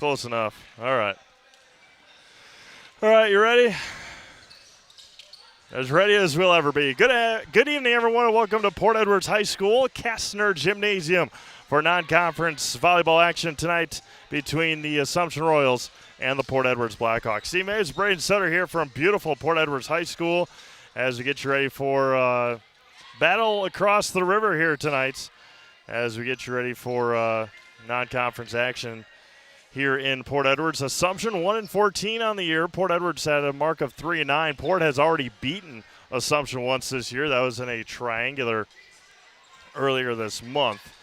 Close enough. All right. All right, you ready? As ready as we'll ever be. Good evening, everyone, and welcome to Port Edwards High School Kastner Gymnasium for non-conference volleyball action tonight between the Assumption Royals and the Port Edwards Blackhawks. Steve Mays, Braden Sutter here from beautiful Port Edwards High School as we get you ready for battle across the river here tonight as we get you ready for non-conference action here in Port Edwards. Assumption 1-14 on the year. Port Edwards had a mark of 3-9. Port has already beaten Assumption once this year. That was in a triangular earlier this month.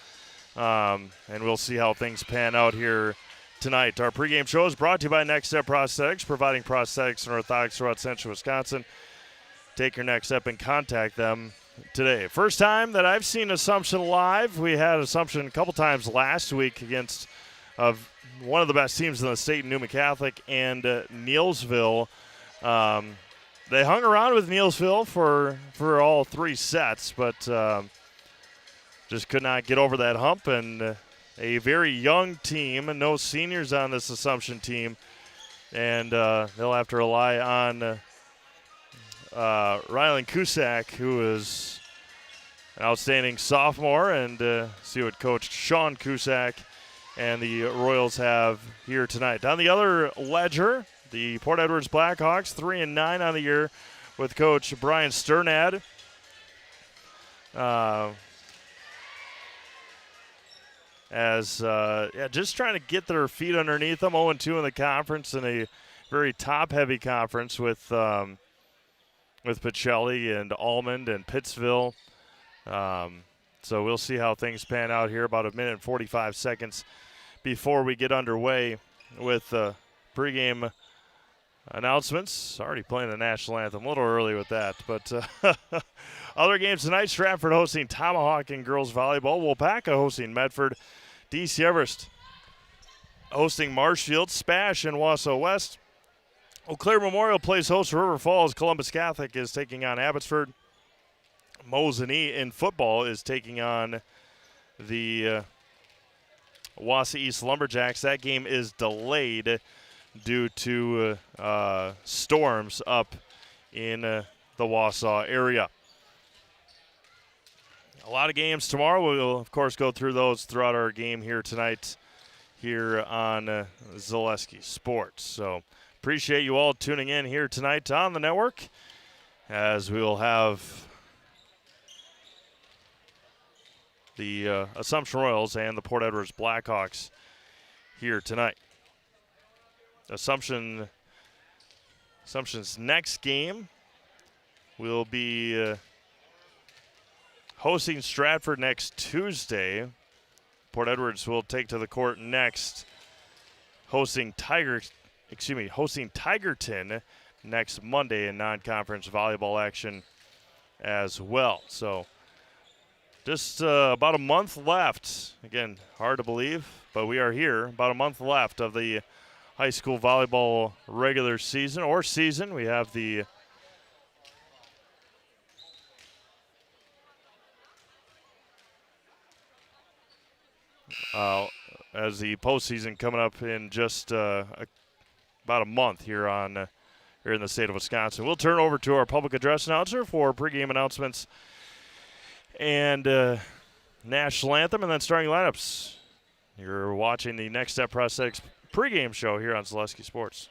And we'll see how things pan out here tonight. Our pregame show is brought to you by Next Step Prosthetics, providing prosthetics and orthotics throughout central Wisconsin. Take your next step and contact them today. First time that I've seen Assumption live. We had Assumption a couple times last week against one of the best teams in the state, Newman Catholic, and Neillsville. They hung around with Neillsville for all three sets, but just could not get over that hump. And a very young team, and no seniors on this Assumption team, and they'll have to rely on Rylan Cusack, who is an outstanding sophomore, and see what Coach Sean Cusack and the Royals have here tonight. On the other ledger, the Port Edwards Blackhawks, 3-9 on the year with Coach Brian Sternad. Just trying to get their feet underneath them. 0-2 in the conference, in a very top-heavy conference with Pacelli and Almond and Pittsville. So we'll see how things pan out here. About 1 minute and 45 seconds before we get underway with pregame announcements. Already playing the national anthem. A little early with that. But other games tonight, Stratford hosting Tomahawk in girls volleyball. Wapaka hosting Medford. DC Everest hosting Marshfield. Spash in Wausau West. Eau Claire Memorial plays host to River Falls. Columbus Catholic is taking on Abbotsford. Mosinee in football is taking on the Wausau East Lumberjacks. That game is delayed due to storms up in the Wausau area. A lot of games tomorrow. We'll, of course, go through those throughout our game here tonight here on Zaleski Sports. So appreciate you all tuning in here tonight on the network, as we will have the Assumption Royals and the Port Edwards Blackhawks here tonight. Assumption's next game will be hosting Stratford next Tuesday. Port Edwards will take to the court next, hosting Tigerton next Monday in non-conference volleyball action as well. So just about a month left. Again, hard to believe, but we are here. About a month left of the high school volleyball regular season or season. We have the as the postseason coming up in just about a month here in the state of Wisconsin. We'll turn over to our public address announcer for pregame announcements and national anthem, and then starting lineups. You're watching the Next Step Prosthetics pregame show here on Zaleski Sports.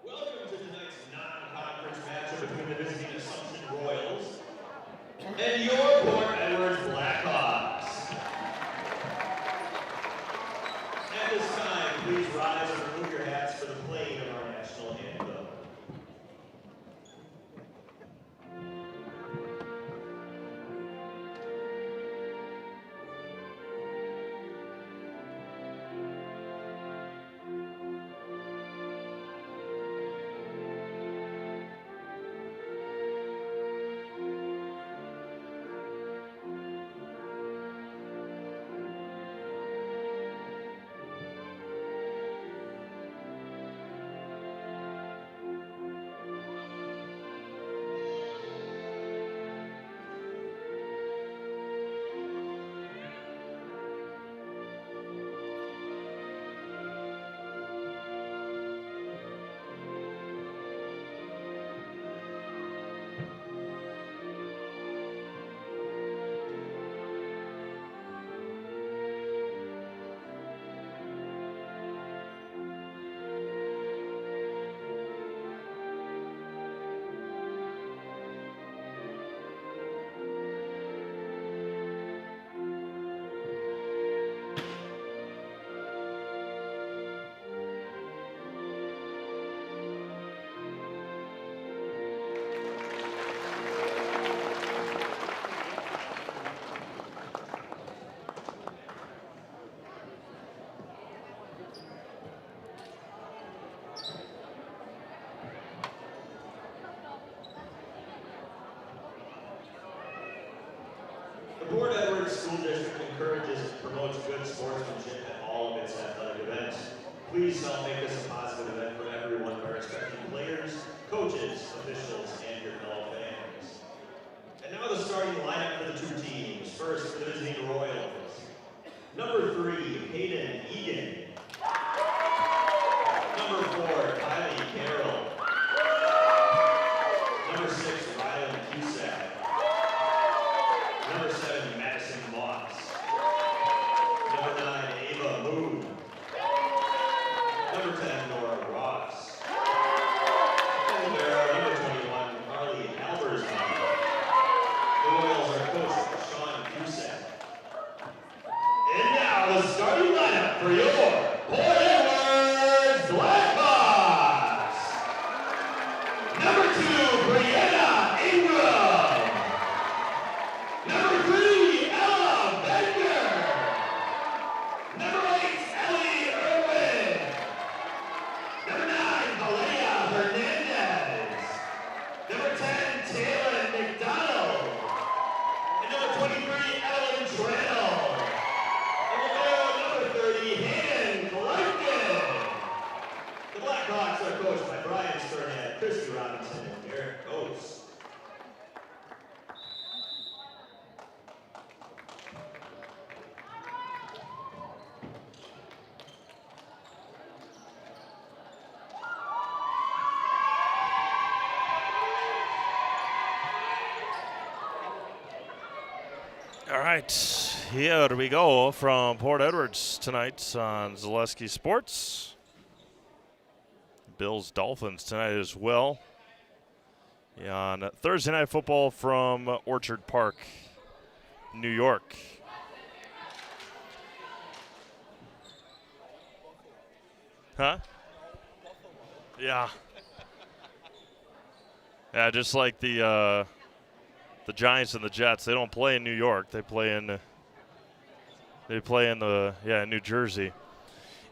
Welcome to tonight's non-conference matchup between the visiting Assumption Royals and your Port Edwards Blackhawks. At this time, please rise and remove your hats for the playing of our national anthem. district encourages and promotes good sportsmanship at all of its athletic events. Please help make this a positive event for everyone by respecting players, coaches, officials, and your fellow fans. And now the starting lineup for the two teams. First, the visiting Royals. Number 3, Hayden Egan. Number 4, Kylie Carroll. Number 6, Rylan Cusack. Number 7, Madison Moss. Number 9, Ava Moon. Number 10, Nora Ross. And number 21, Carly Halbersman. The Royals are coached by Sean Cusack. And now the starting lineup for your Port Edwards Blackhawks. Number 2, Brianna Ingram. Number 3, Ella Bender. Number 8, Ellie Irwin. Number 9, Valea Hernandez. Number 10, Taylor McDonald. And number 23, Ellen Treadle. And number 30, Hayden Clifton. The Blackhawks are coached by Brian Sternad, Christy Robinson, and Eric Oates. All right, here we go from Port Edwards tonight on Zaleski Sports. Bills Dolphins tonight as well. Yeah, on Thursday Night Football from Orchard Park, New York. Huh? Yeah. Yeah, just like the Giants and the Jets, they don't play in New York. They play in New Jersey.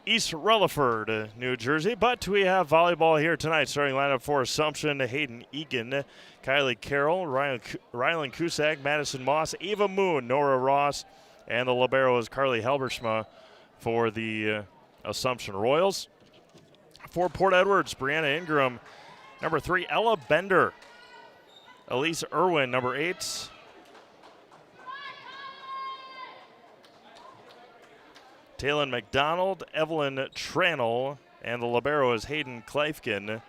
East Rutherford, New Jersey. But we have volleyball here tonight. Starting lineup for Assumption: Hayden Egan, Kylie Carroll, Rylan Cusack, Madison Moss, Ava Moon, Nora Ross, and the libero is Carly Halbersma for the Assumption Royals. For Port Edwards, Brianna Ingram, number 3, Ella Bender, Elise Irwin, number 8. Taylon McDonald, Evelyn Tranel, and the libero is Hayden Kleifkin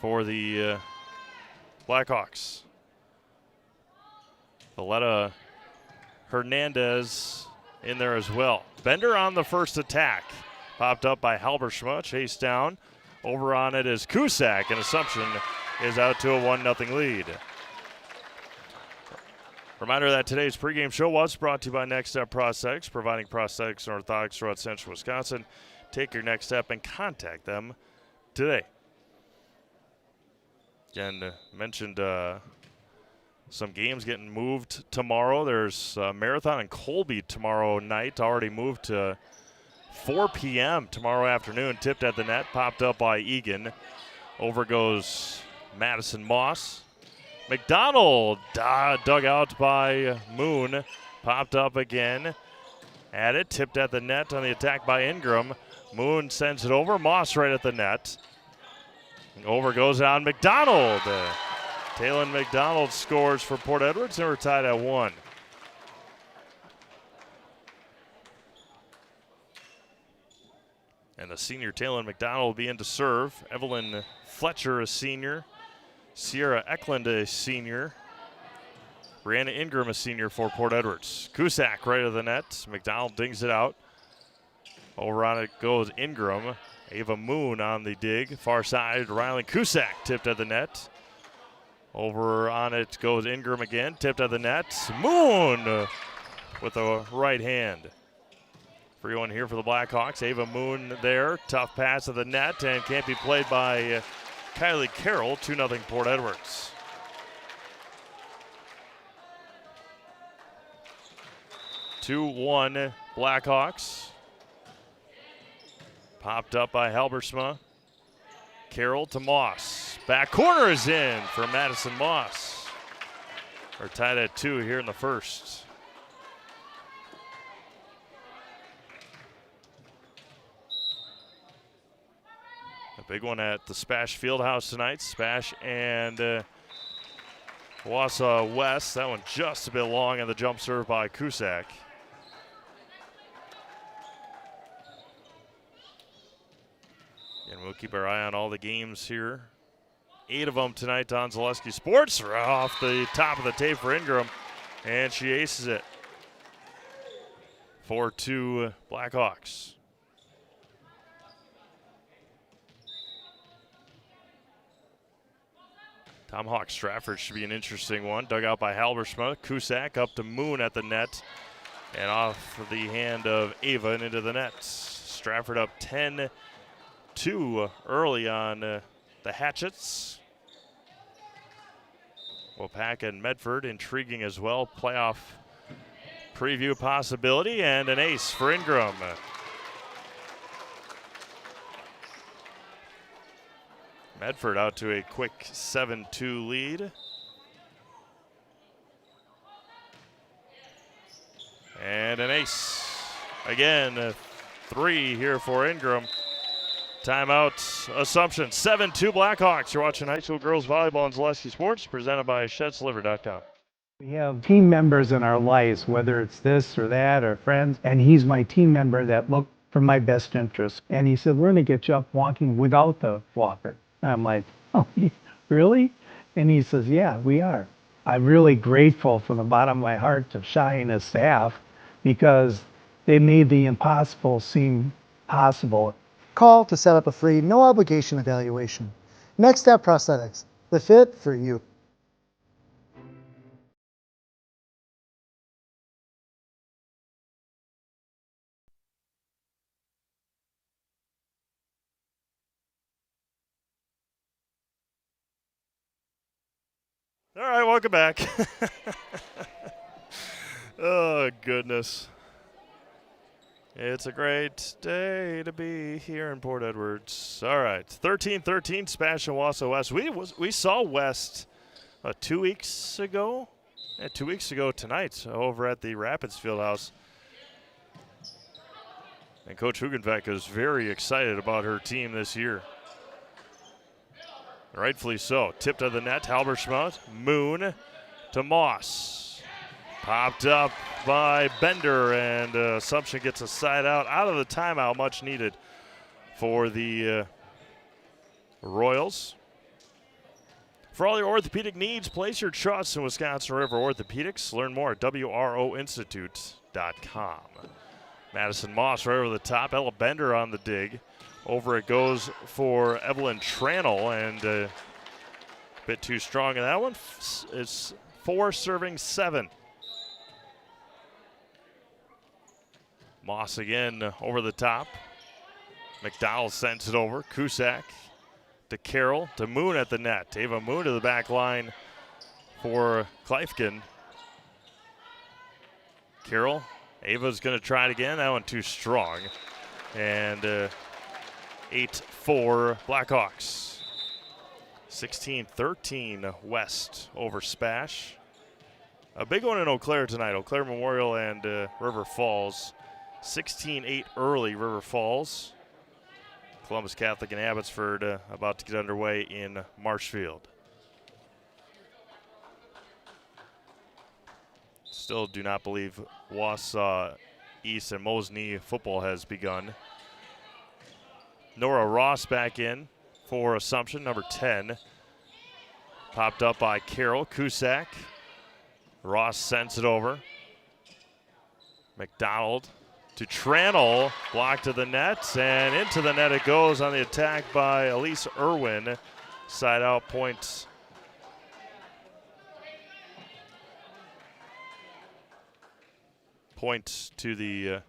for the Blackhawks. Valletta Hernandez in there as well. Bender on the first attack. Popped up by Halbersma, chased down. Over on it is Cusack, and Assumption is out to a 1-0 lead. Reminder that today's pregame show was brought to you by Next Step Prosthetics, providing prosthetics and orthotics throughout central Wisconsin. Take your next step and contact them today. Again, mentioned some games getting moved tomorrow. There's a marathon in Colby tomorrow night, already moved to 4 p.m. tomorrow afternoon. Tipped at the net, popped up by Egan. Over goes Madison Moss. McDonald dug out by Moon. Popped up again. At it, tipped at the net on the attack by Ingram. Moon sends it over. Moss right at the net. And over goes on McDonald. Taylon McDonald scores for Port Edwards, and we're tied at 1. And the senior Taylon McDonald will be in to serve. Evelyn Fletcher, a senior. Sierra Eklund, a senior. Brianna Ingram, a senior for Port Edwards. Cusack right of the net. McDonald dings it out. Over on it goes Ingram. Ava Moon on the dig. Far side, Rylan Cusack tipped at the net. Over on it goes Ingram again. Tipped at the net. Moon with a right hand. Free one here for the Blackhawks. Ava Moon there. Tough pass at the net and can't be played by Kylie Carroll. 2-0 Port Edwards. (2-1) Blackhawks. Popped up by Halbersma. Carroll to Moss. Back corner is in for Madison Moss. We're tied at 2 here in the first. Big one at the Spash Fieldhouse tonight. Spash and Wausau West. That one just a bit long on the jump serve by Cusack. And we'll keep our eye on all the games here. 8 of them tonight on Zaleski Sports. Off the top of the tape for Ingram. And she aces it. 4-2 Blackhawks. Tomahawk Stratford should be an interesting one. Dug out by Halbersma. Cusack up to Moon at the net. And off the hand of Ava and into the net. Stratford up 10-2 early on the Hatchets. Wapaka and Medford intriguing as well. Playoff preview possibility and an ace for Ingram. Medford out to a quick 7-2 lead. And an ace. Again, 3 here for Ingram. Timeout Assumption. 7-2 Blackhawks. You're watching high school girls volleyball on Zaleski Sports, presented by ShedsLiver.com. We have team members in our lives, whether it's this or that or friends, and he's my team member that looked for my best interest. And he said, we're going to get you up walking without the walker. I'm like, oh, really? And he says, yeah, we are. I'm really grateful from the bottom of my heart to Shai and his staff because they made the impossible seem possible. Call to set up a free, no obligation evaluation. Next Step Prosthetics, the fit for you. All right, welcome back. Oh, goodness. It's a great day to be here in Port Edwards. All right, 13-13, Spash and Wausau West. We saw West 2 weeks ago. Yeah, 2 weeks ago tonight over at the Rapids Fieldhouse. And Coach Hugenbeck is very excited about her team this year. Rightfully so. Tipped to the net, Halberschmuth. Moon to Moss. Popped up by Bender, and Assumption gets a side out of the timeout, much needed for the Royals. For all your orthopedic needs, place your trust in Wisconsin River Orthopedics. Learn more at WROinstitute.com. Madison Moss right over the top. Ella Bender on the dig. Over it goes for Evelyn Tranel, and a bit too strong in that one. It's 4 serving 7. Moss again over the top. McDowell sends it over. Cusack to Carroll, to Moon at the net. Ava Moon to the back line for Kleifkin. Carroll, Ava's going to try it again. That one too strong. And 8-4 Blackhawks. 16-13 West over Spash. A big one in Eau Claire tonight. Eau Claire Memorial and River Falls. 16-8 early River Falls. Columbus Catholic and Abbotsford about to get underway in Marshfield. Still do not believe Wausau East and Mosney football has begun. Nora Ross back in for Assumption, number 10. Popped up by Carroll. Cusack. Ross sends it over. McDonald to Tranel. Blocked to the net, and into the net it goes on the attack by Elise Irwin. Side out points. Points to the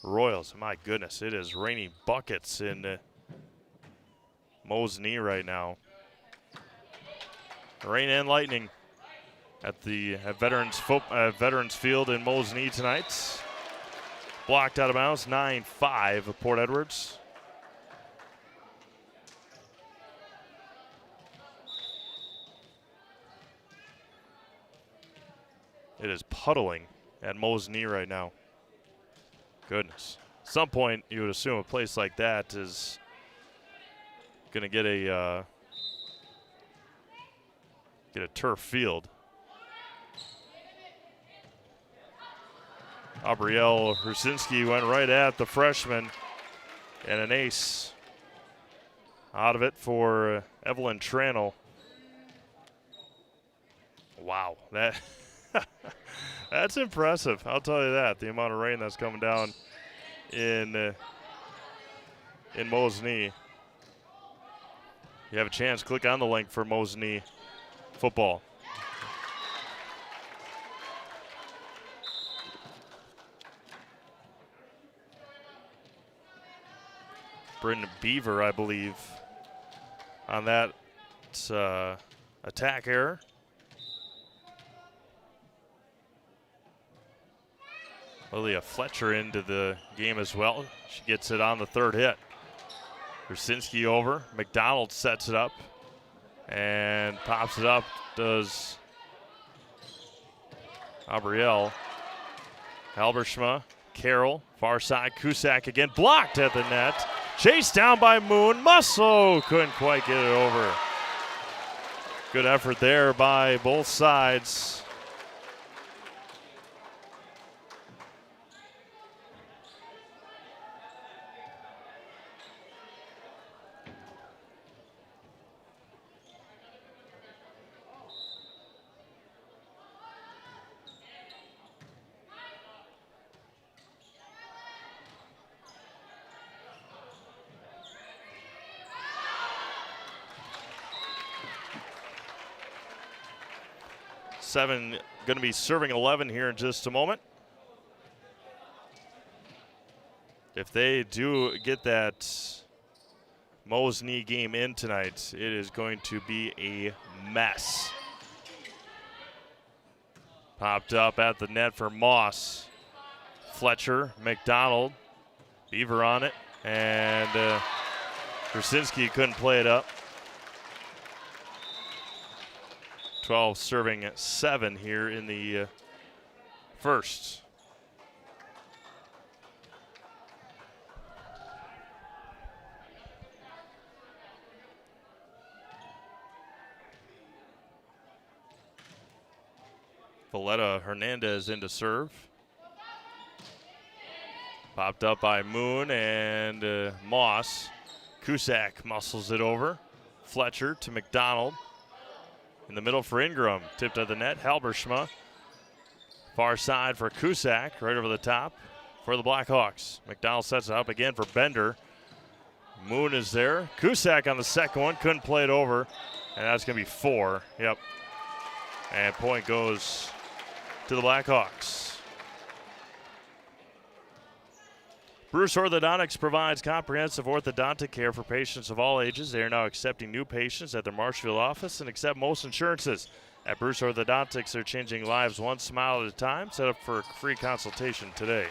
Royals. My goodness, it is raining buckets in Mosney right now. Rain and lightning at the Veterans Field in Mosney tonight. Blocked out of bounds, 9-5 of Port Edwards. It is puddling at Mosney right now. Goodness. At some point, you would assume a place like that is going to get a turf field. Aubrielle Rusinski went right at the freshman, and an ace out of it for Evelyn Tranel. Wow, that's impressive. I'll tell you that. The amount of rain that's coming down in Mosinee. You have a chance, click on the link for Mosinee football. Brendan Beaver, I believe, on that attack error. Lilia Fletcher into the game as well. She gets it on the third hit. Rusinski over. McDonald sets it up and pops it up. Does Aubrielle. Halbershma, Carroll, far side. Cusack again, blocked at the net. Chased down by Moon. Musso couldn't quite get it over. Good effort there by both sides. Seven going to be serving 11 here in just a moment. If they do get that Mosinee game in tonight, it is going to be a mess. Popped up at the net for Moss. Fletcher, McDonald, Beaver on it, and Krasinski couldn't play it up. 12 serving 7 here in the first. Valletta Hernandez into serve. Popped up by Moon and Moss. Cusack muscles it over. Fletcher to McDonald. In the middle for Ingram. Tipped at the net. Halbershma. Far side for Cusack. Right over the top for the Blackhawks. McDonald sets it up again for Bender. Moon is there. Cusack on the second one. Couldn't play it over. And that's going to be 4. Yep. And point goes to the Blackhawks. Bruce Orthodontics provides comprehensive orthodontic care for patients of all ages. They are now accepting new patients at their Marshfield office and accept most insurances. At Bruce Orthodontics, they're changing lives one smile at a time. Set up for a free consultation today.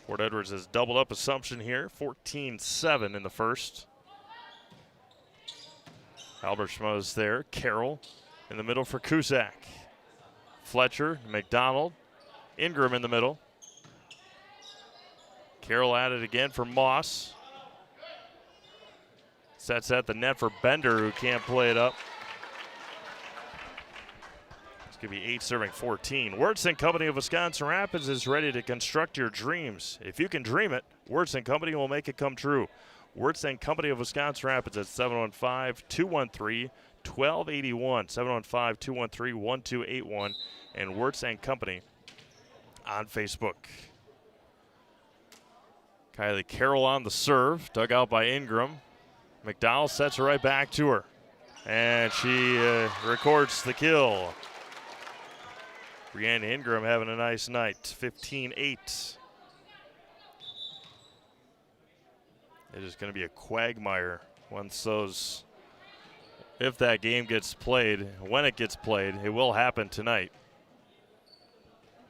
Port Edwards has doubled up Assumption here, 14-7 in the first. Halbershma is there. Carroll in the middle for Cusack. Fletcher, McDonald, Ingram in the middle. Carroll at it again for Moss. Sets at the net for Bender, who can't play it up. It's going to be 8 serving 14. Wirtz & Company of Wisconsin Rapids is ready to construct your dreams. If you can dream it, Wirtz & Company will make it come true. Wirtz & Company of Wisconsin Rapids at 715-213-1281, 715-213-1281, and Wirtz & Company on Facebook. Kylie Carroll on the serve, dug out by Ingram. McDowell sets her right back to her, and she records the kill. Brianna Ingram having a nice night, 15-8. It is going to be a quagmire once those, if that game gets played, when it gets played, it will happen tonight.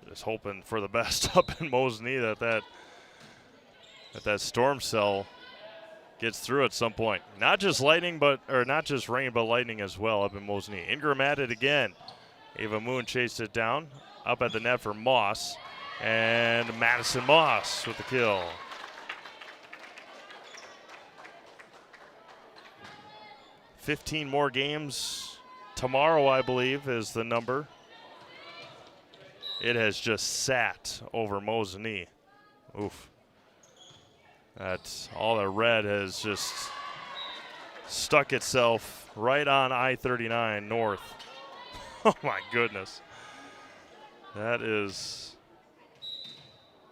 Just hoping for the best up in Mosinee that storm cell gets through at some point. Not just lightning, not just rain, but lightning as well up in Mosinee. Ingram at it again. Ava Moon chased it down. Up at the net for Moss. And Madison Moss with the kill. "15 more games tomorrow, I believe, is the number. It has just sat over Mo's knee. Oof. That's all the red has just stuck itself right on I-39 north. Oh my goodness. That is,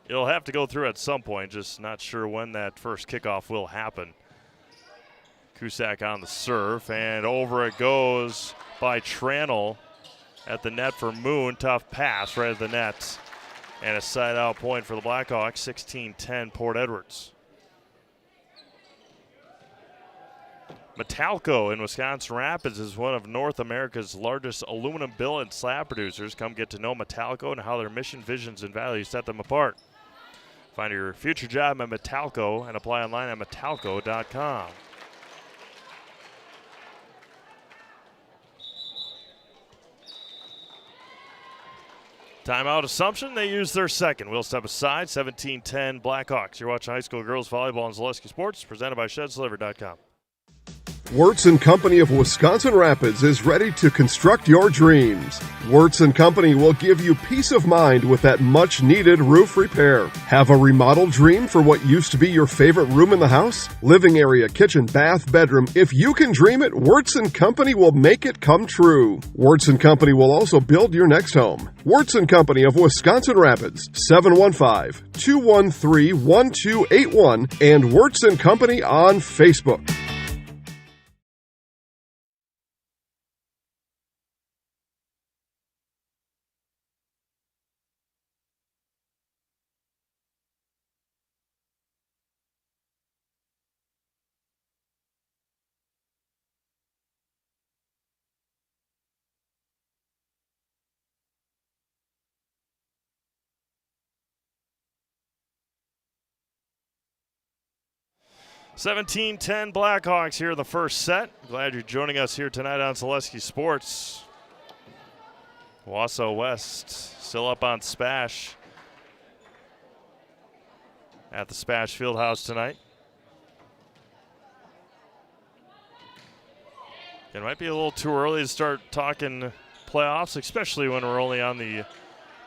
it'll have to go through at some point, just not sure when that first kickoff will happen. Cusack on the serve, and over it goes by Tranel at the net for Moon. Tough pass right at the net. And a side-out point for the Blackhawks, 16-10 Port Edwards. Metalco in Wisconsin Rapids is one of North America's largest aluminum billet and slab producers. Come get to know Metalco and how their mission, visions, and values set them apart. Find your future job at Metalco and apply online at metalco.com. Timeout Assumption, they use their second. We'll step aside, 17-10 Blackhawks. You're watching high school girls volleyball on Zaleski Sports, presented by ShedsLiver.com. Wirtz & Company of Wisconsin Rapids is ready to construct your dreams. Wirtz & Company will give you peace of mind with that much-needed roof repair. Have a remodeled dream for what used to be your favorite room in the house? Living area, kitchen, bath, bedroom. If you can dream it, Wirtz & Company will make it come true. Wirtz & Company will also build your next home. Wirtz & Company of Wisconsin Rapids, 715-213-1281, and Wirtz & Company on Facebook. $17-10 Blackhawks here in the first set. Glad you're joining us here tonight on Zaleski Sports. Wausau West still up on Spash at the Spash Fieldhouse tonight. It might be a little too early to start talking playoffs, especially when we're only on the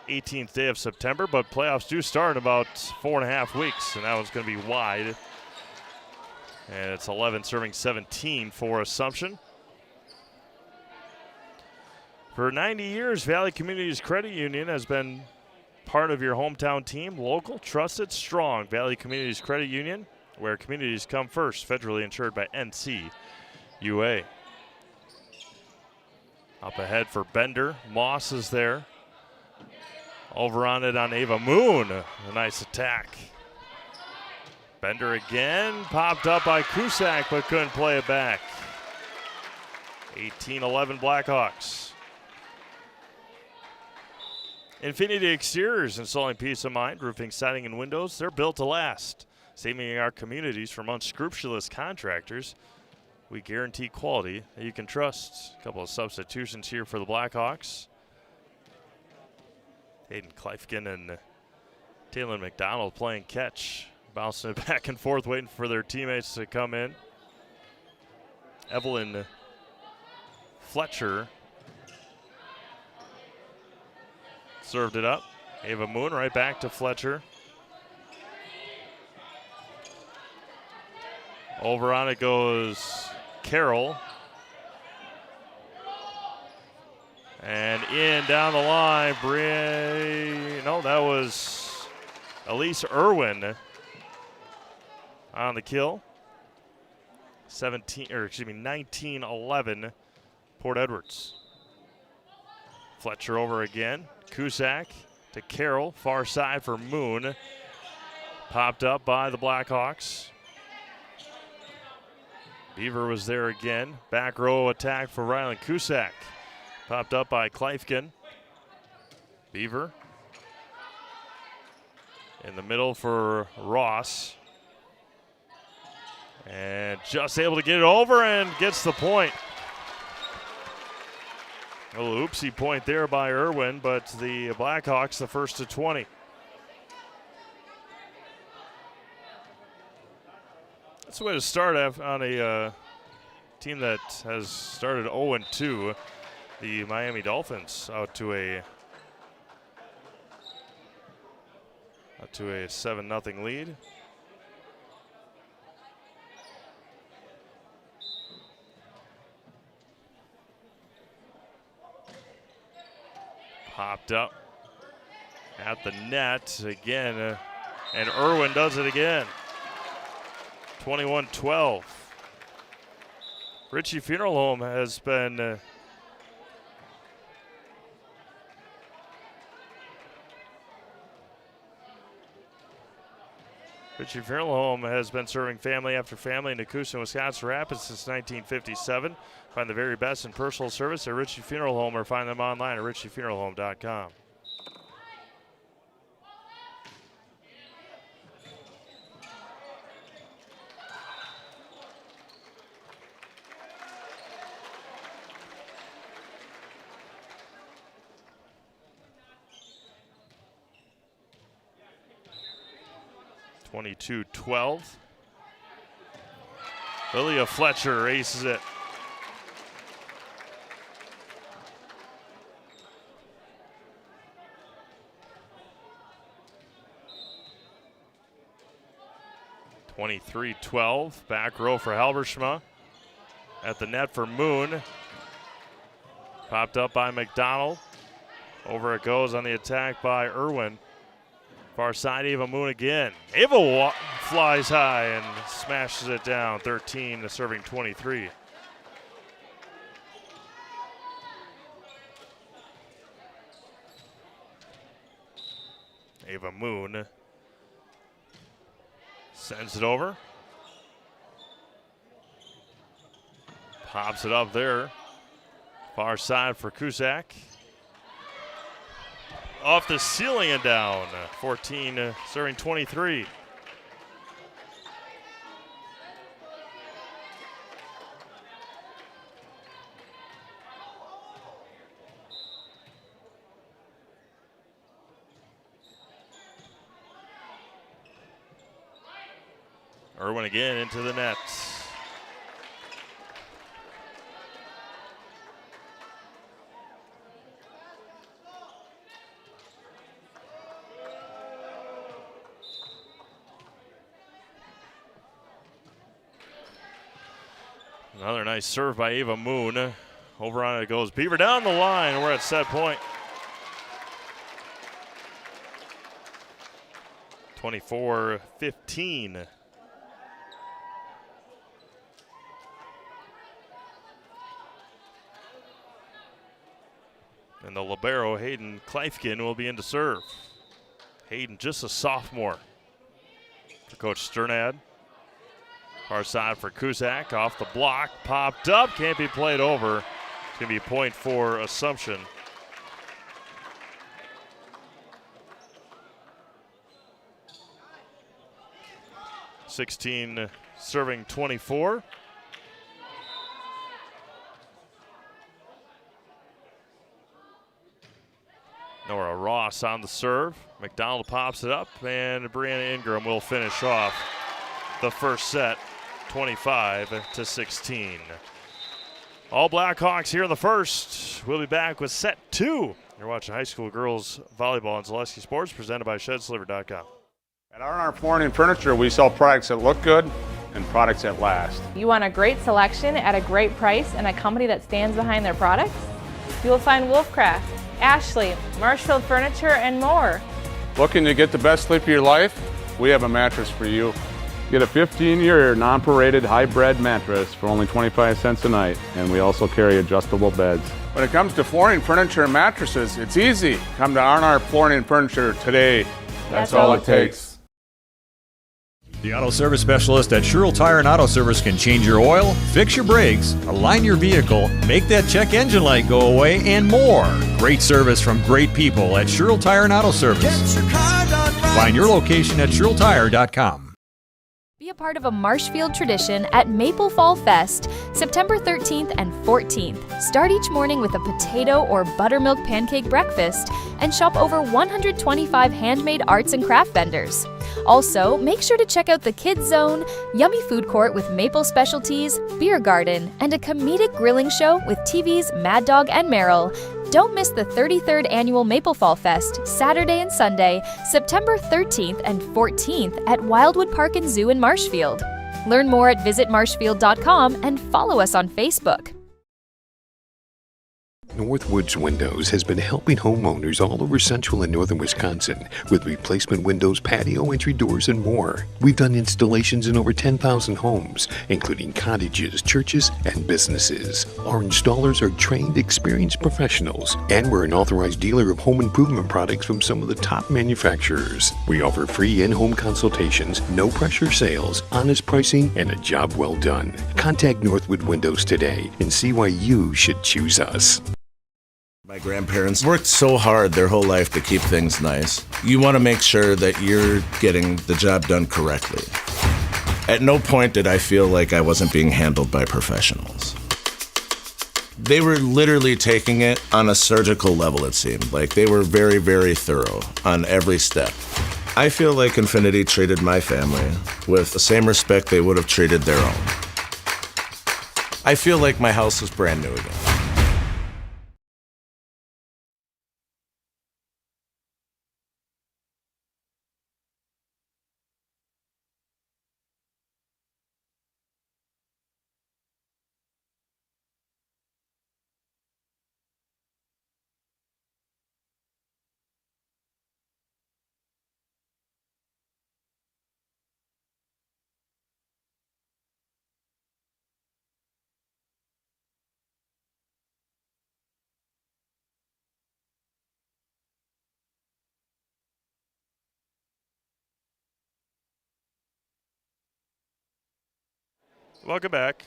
18th day of September, but playoffs do start in about 4.5 weeks, and that one's going to be wide. And it's 11 serving 17 for Assumption. For 90 years, Valley Communities Credit Union has been part of your hometown team. Local, trusted, strong. Valley Communities Credit Union, where communities come first. Federally insured by NCUA. Up ahead for Bender. Moss is there. Over on it on Ava Moon. A nice attack. Bender again, popped up by Cusack, but couldn't play it back. 18-11 Blackhawks. Infinity Exteriors, installing peace of mind, roofing, siding, and windows. They're built to last. Saving our communities from unscrupulous contractors. We guarantee quality that you can trust. A couple of substitutions here for the Blackhawks. Hayden Kleifkin and Taylor McDonald playing catch. Bouncing it back and forth, waiting for their teammates to come in. Evelyn Fletcher served it up. Ava Moon right back to Fletcher. Over on it goes Carroll. And in down the line, that was Elise Irwin on the kill. 19-11 Port Edwards. Fletcher over again. Cusack to Carroll, far side for Moon. Popped up by the Blackhawks. Beaver was there again. Back row attack for Ryland Cusack. Popped up by Kleifkin. Beaver in the middle for Ross. And just able to get it over and gets the point. A little oopsie point there by Irwin, but the Blackhawks the first to 20. That's the way to start on a team that has started 0-2. The Miami Dolphins out to a 7-0 lead. Popped up at the net again, and Irwin does it again. 21-12. Ritchie Funeral Home has been Ritchie Funeral Home has been serving family after family in Nacusa, Wisconsin Rapids since 1957. Find the very best in personal service at Ritchie Funeral Home or find them online at ritchiefuneralhome.com. (22-12). Lilia Fletcher aces it. (23-12). Back row for Halbershma. At the net for Moon. Popped up by McDonald. Over it goes on the attack by Irwin. Far side, Ava Moon again. Ava flies high and smashes it down. 13 to serving 23. Ava Moon sends it over. Pops it up there. Far side for Cusack. Off the ceiling and down. 14 serving 23. Irwin again into the net. Another nice serve by Ava Moon. Over on it goes Beaver down the line. We're at set point. 24-15. And the libero, Hayden Kleifkin, will be in to serve. Hayden, just a sophomore. For Coach Sternad. Far side for Cusack, off the block, popped up, can't be played over. It's going to be point for Assumption. (16 serving 24). Nora Ross on the serve. McDonald pops it up, and Brianna Ingram will finish off the first set. 25-16. All Blackhawks here in the first. We'll be back with set 2. You're watching high school girls volleyball on Zaleski Sports, presented by ShedSliver.com. At R&R Flooring and Furniture, we sell products that look good and products that last. You want a great selection at a great price and a company that stands behind their products? You will find Wolfcraft, Ashley, Marshfield Furniture, and more. Looking to get the best sleep of your life? We have a mattress for you. Get a 15-year non-paraded hybrid mattress for only 25 cents a night, and we also carry adjustable beds. When it comes to flooring, furniture, and mattresses, it's easy. Come to R&R Flooring and Furniture today. That's all it takes. The auto service specialist at Sherrill Tire and Auto Service can change your oil, fix your brakes, align your vehicle, make that check engine light go away, and more. Great service from great people at Sherrill Tire and Auto Service. Find your location at SherrillTire.com. a part of a Marshfield tradition at Maple Fall Fest, September 13th and 14th. Start each morning with a potato or buttermilk pancake breakfast and shop over 125 handmade arts and craft vendors. Also, make sure to check out the Kids Zone, yummy food court with maple specialties, beer garden, and a comedic grilling show with TV's Mad Dog and Meryl. Don't miss the 33rd Annual Maple Fall Fest, Saturday and Sunday, September 13th and 14th at Wildwood Park and Zoo in Marshfield. Learn more at visitmarshfield.com and follow us on Facebook. Northwoods Windows has been helping homeowners all over central and northern Wisconsin with replacement windows, patio entry doors, and more. We've done installations in over 10,000 homes, including cottages, churches, and businesses. Our installers are trained, experienced professionals, and we're an authorized dealer of home improvement products from some of the top manufacturers. We offer free in-home consultations, no-pressure sales, honest pricing, and a job well done. Contact Northwood Windows today and see why you should choose us. My grandparents worked so hard their whole life to keep things nice. You want to make sure that you're getting the job done correctly. At no point did I feel like I wasn't being handled by professionals. They were literally taking it on a surgical level, it seemed. Like they were very, very thorough on every step. I feel like Infinity treated my family with the same respect they would have treated their own. I feel like my house is brand new again. Welcome back.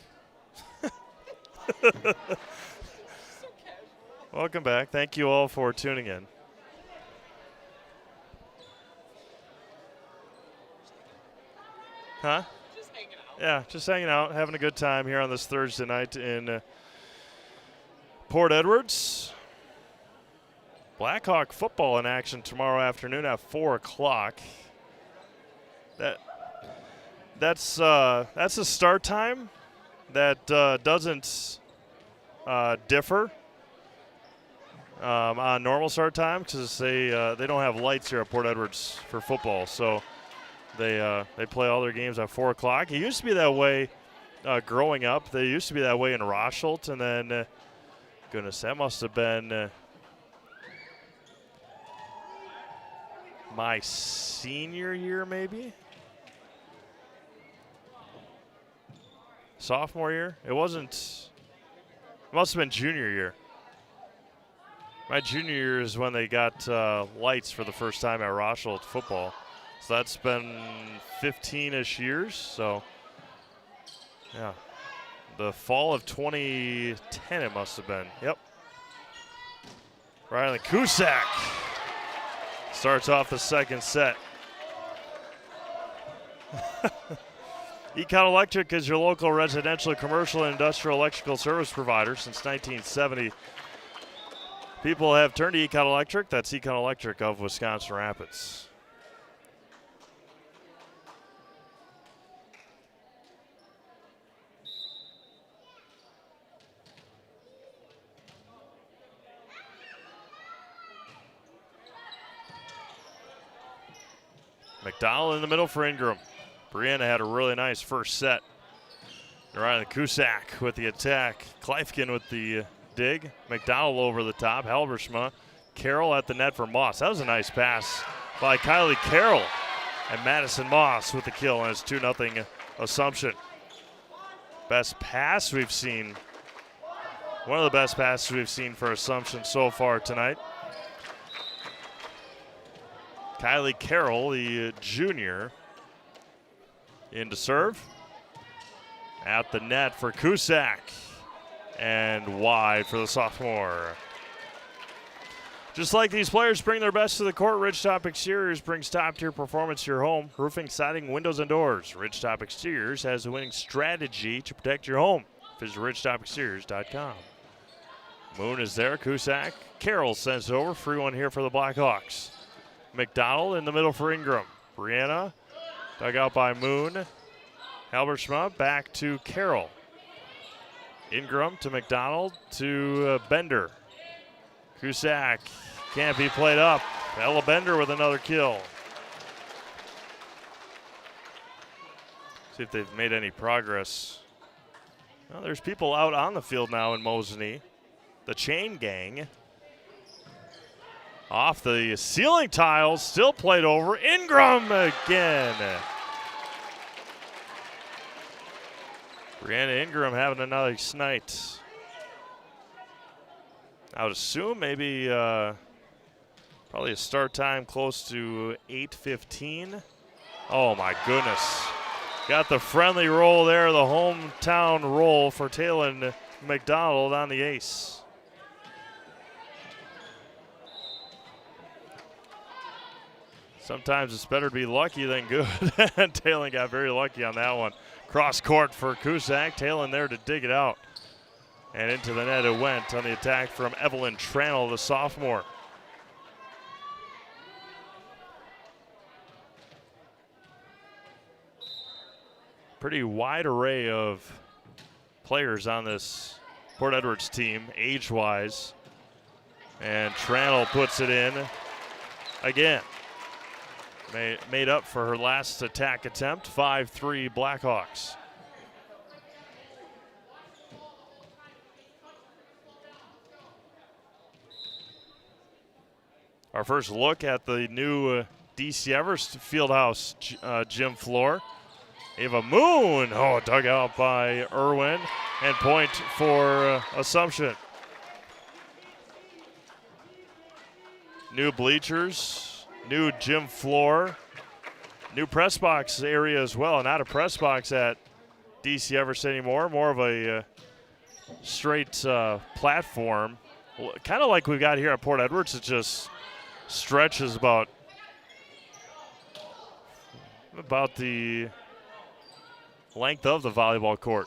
Welcome back. Thank you all for tuning in. Huh? Just hanging out. Yeah, just hanging out, having a good time here on this Thursday night in Port Edwards. Blackhawk football in action tomorrow afternoon at 4 o'clock. That's a start time that doesn't differ on normal start time because they don't have lights here at Port Edwards for football, so they play all their games at 4 o'clock. It used to be that way growing up. They used to be that way in Rochelt, and then goodness, that must have been my senior year, maybe. Sophomore year? It wasn't. It must have been junior year. My junior year is when they got lights for the first time at Rochelt football. So that's been 15-ish years. So, yeah. The fall of 2010 it must have been. Yep. Riley Cusack starts off the second set. Econ Electric is your local residential, commercial, and industrial electrical service provider since 1970. People have turned to Econ Electric. That's Econ Electric of Wisconsin Rapids. McDowell in the middle for Ingram. Brianna had a really nice first set. Riley Cusack with the attack. Kleifkin with the dig. McDowell over the top. Halbershma. Carroll at the net for Moss. That was a nice pass by Kylie Carroll. And Madison Moss with the kill, and it's 2-0 Assumption. Best pass we've seen. One of the best passes we've seen for Assumption so far tonight. Kylie Carroll, the junior, in to serve. At the net for Cusack. And wide for the sophomore. Just like these players bring their best to the court, Ridgetop Exteriors brings top-tier performance to your home. Roofing, siding, windows, and doors. Ridgetop Exteriors has a winning strategy to protect your home. Visit ridgetopexteriors.com. Moon is there. Cusack. Carroll sends it over. Free one here for the Blackhawks. McDonald in the middle for Ingram. Brianna dug out by Moon. Halbersma back to Carroll. Ingram to McDonald to Bender. Cusack can't be played up. Ella Bender with another kill. See if they've made any progress. Well, there's people out on the field now in Mosinee. The chain gang. Off the ceiling tiles, still played over. Ingram again. Brianna Ingram having another night. I would assume maybe probably a start time close to 8:15. Oh my goodness. Got the friendly roll there, the hometown roll for Talon McDonald on the ace. Sometimes it's better to be lucky than good. Talon got very lucky on that one. Cross court for Cusack. Talon there to dig it out. And into the net it went on the attack from Evelyn Trannell, the sophomore. Pretty wide array of players on this Port Edwards team, age-wise. And Trannell puts it in again. Made up for her last attack attempt, 5-3 Blackhawks. Our first look at the new DC Everest Fieldhouse gym floor. Ava Moon, dug out by Irwin, and point for Assumption. New bleachers, new gym floor, new press box area as well. Not a press box at DC Everest anymore, more of a straight platform. Kind of like we've got here at Port Edwards. It just stretches about the length of the volleyball court.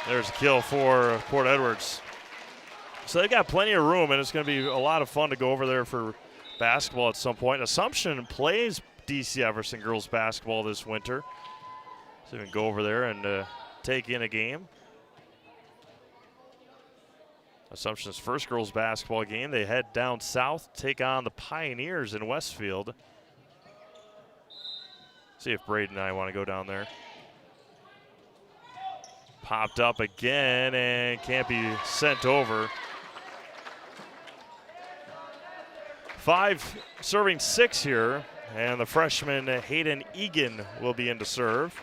There's a kill for Port Edwards. So they've got plenty of room, and it's going to be a lot of fun to go over there for basketball at some point. Assumption plays DC Everson girls basketball this winter. So we can go over there and take in a game. Assumption's first girls basketball game. They head down south, take on the Pioneers in Westfield. See if Braden and I want to go down there. Popped up again and can't be sent over. 5 serving 6 here, and the freshman Hayden Egan will be in to serve.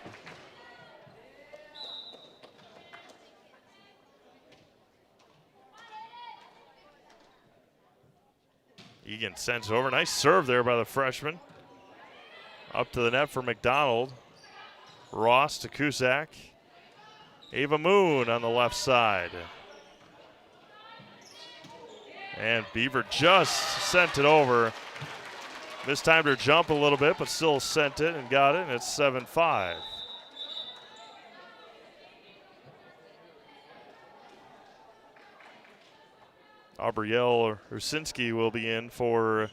Egan sends over. Nice serve there by the freshman. Up to the net for McDonald. Ross to Cusack. Ava Moon on the left side. And Beaver just sent it over. Mistimed her jump a little bit, but still sent it and got it, and it's 7-5. Aubrielle Rusinski will be in for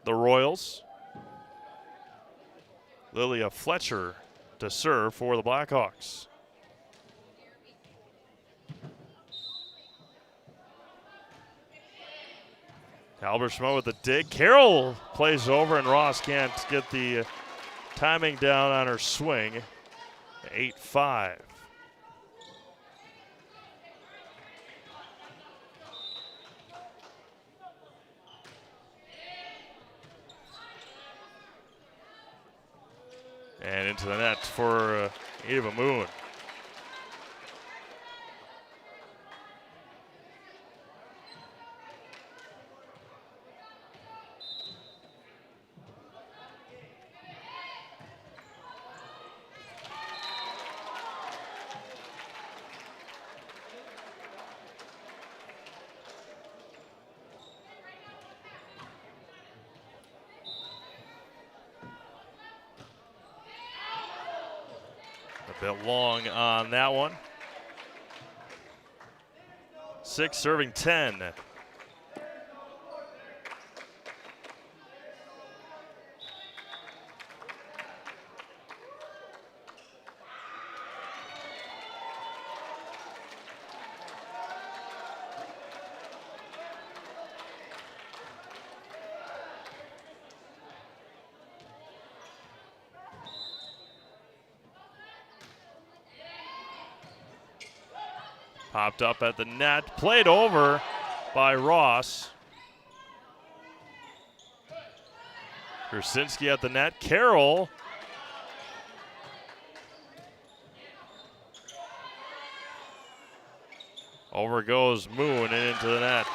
the Royals. Lilia Fletcher to serve for the Blackhawks. Halbersma with the dig. Carroll plays over, and Ross can't get the timing down on her swing. 8-5. And into the net for Ava Moon. Bit long on that one. 6 serving 10. Popped up at the net, played over by Ross. Krasinski at the net, Carroll. Over goes Moon and into the net.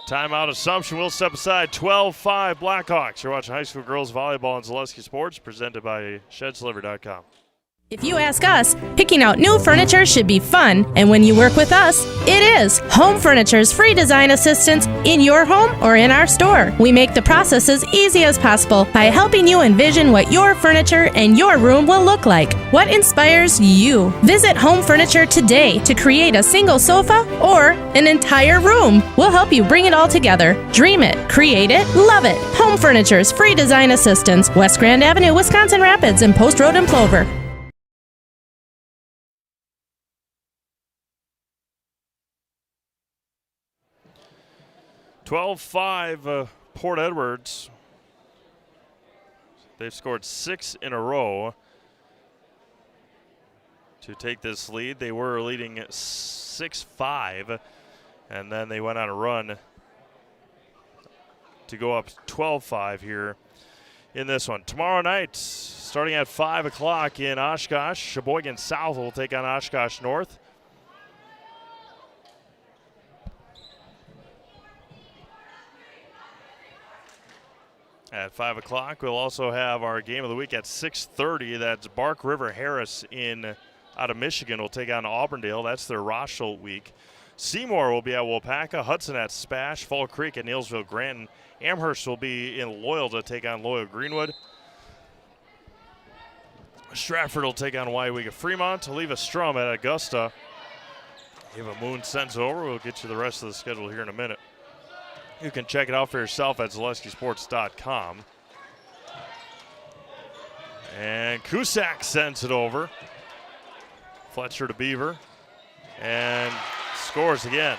Timeout Assumption will step aside. 12-5 Blackhawks. You're watching high school girls volleyball on Zaleski Sports, presented by ShedsLiver.com. If you ask us, picking out new furniture should be fun, and when you work with us, it is. Home Furniture's free design assistance in your home or in our store. We make the process as easy as possible by helping you envision what your furniture and your room will look like. What inspires you? Visit Home Furniture today to create a single sofa or an entire room. We'll help you bring it all together. Dream it, create it, love it. Home Furniture's free design assistance, West Grand Avenue, Wisconsin Rapids, and Post Road in Plover. 12-5 Port Edwards. They've scored 6 in a row to take this lead. They were leading 6-5, and then they went on a run to go up 12-5 here in this one. Tomorrow night, starting at 5 o'clock in Oshkosh, Sheboygan South will take on Oshkosh North. At 5 o'clock, we'll also have our game of the week at 6:30. That's Bark River Harris out of Michigan will take on Auburndale. That's their Rothschild week. Seymour will be at Wapaka, Hudson at Spash, Fall Creek at Neilsville Granton. Amherst will be in Loyal to take on Loyal Greenwood. Stratford will take on Waiwega Fremont. Oliva Strum at Augusta. Ava Moon sends it over. We'll get you the rest of the schedule here in a minute. You can check it out for yourself at ZaleskiSports.com. And Cusack sends it over. Fletcher to Beaver. And scores again.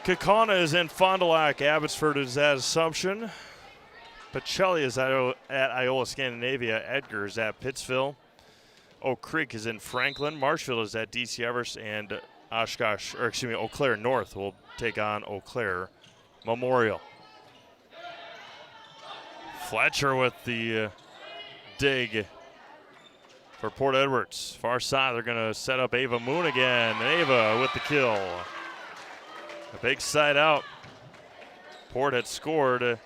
Kaukauna is in Fond du Lac. Abbotsford is at Assumption. Pacelli is at Iola Scandinavia. Edgar is at Pittsville. Oak Creek is in Franklin. Marshfield is at DC Everest. And Eau Claire North will take on Eau Claire Memorial. Fletcher with the dig for Port Edwards. Far side, they're going to set up Ava Moon again. And Ava with the kill. A big side out. Port had scored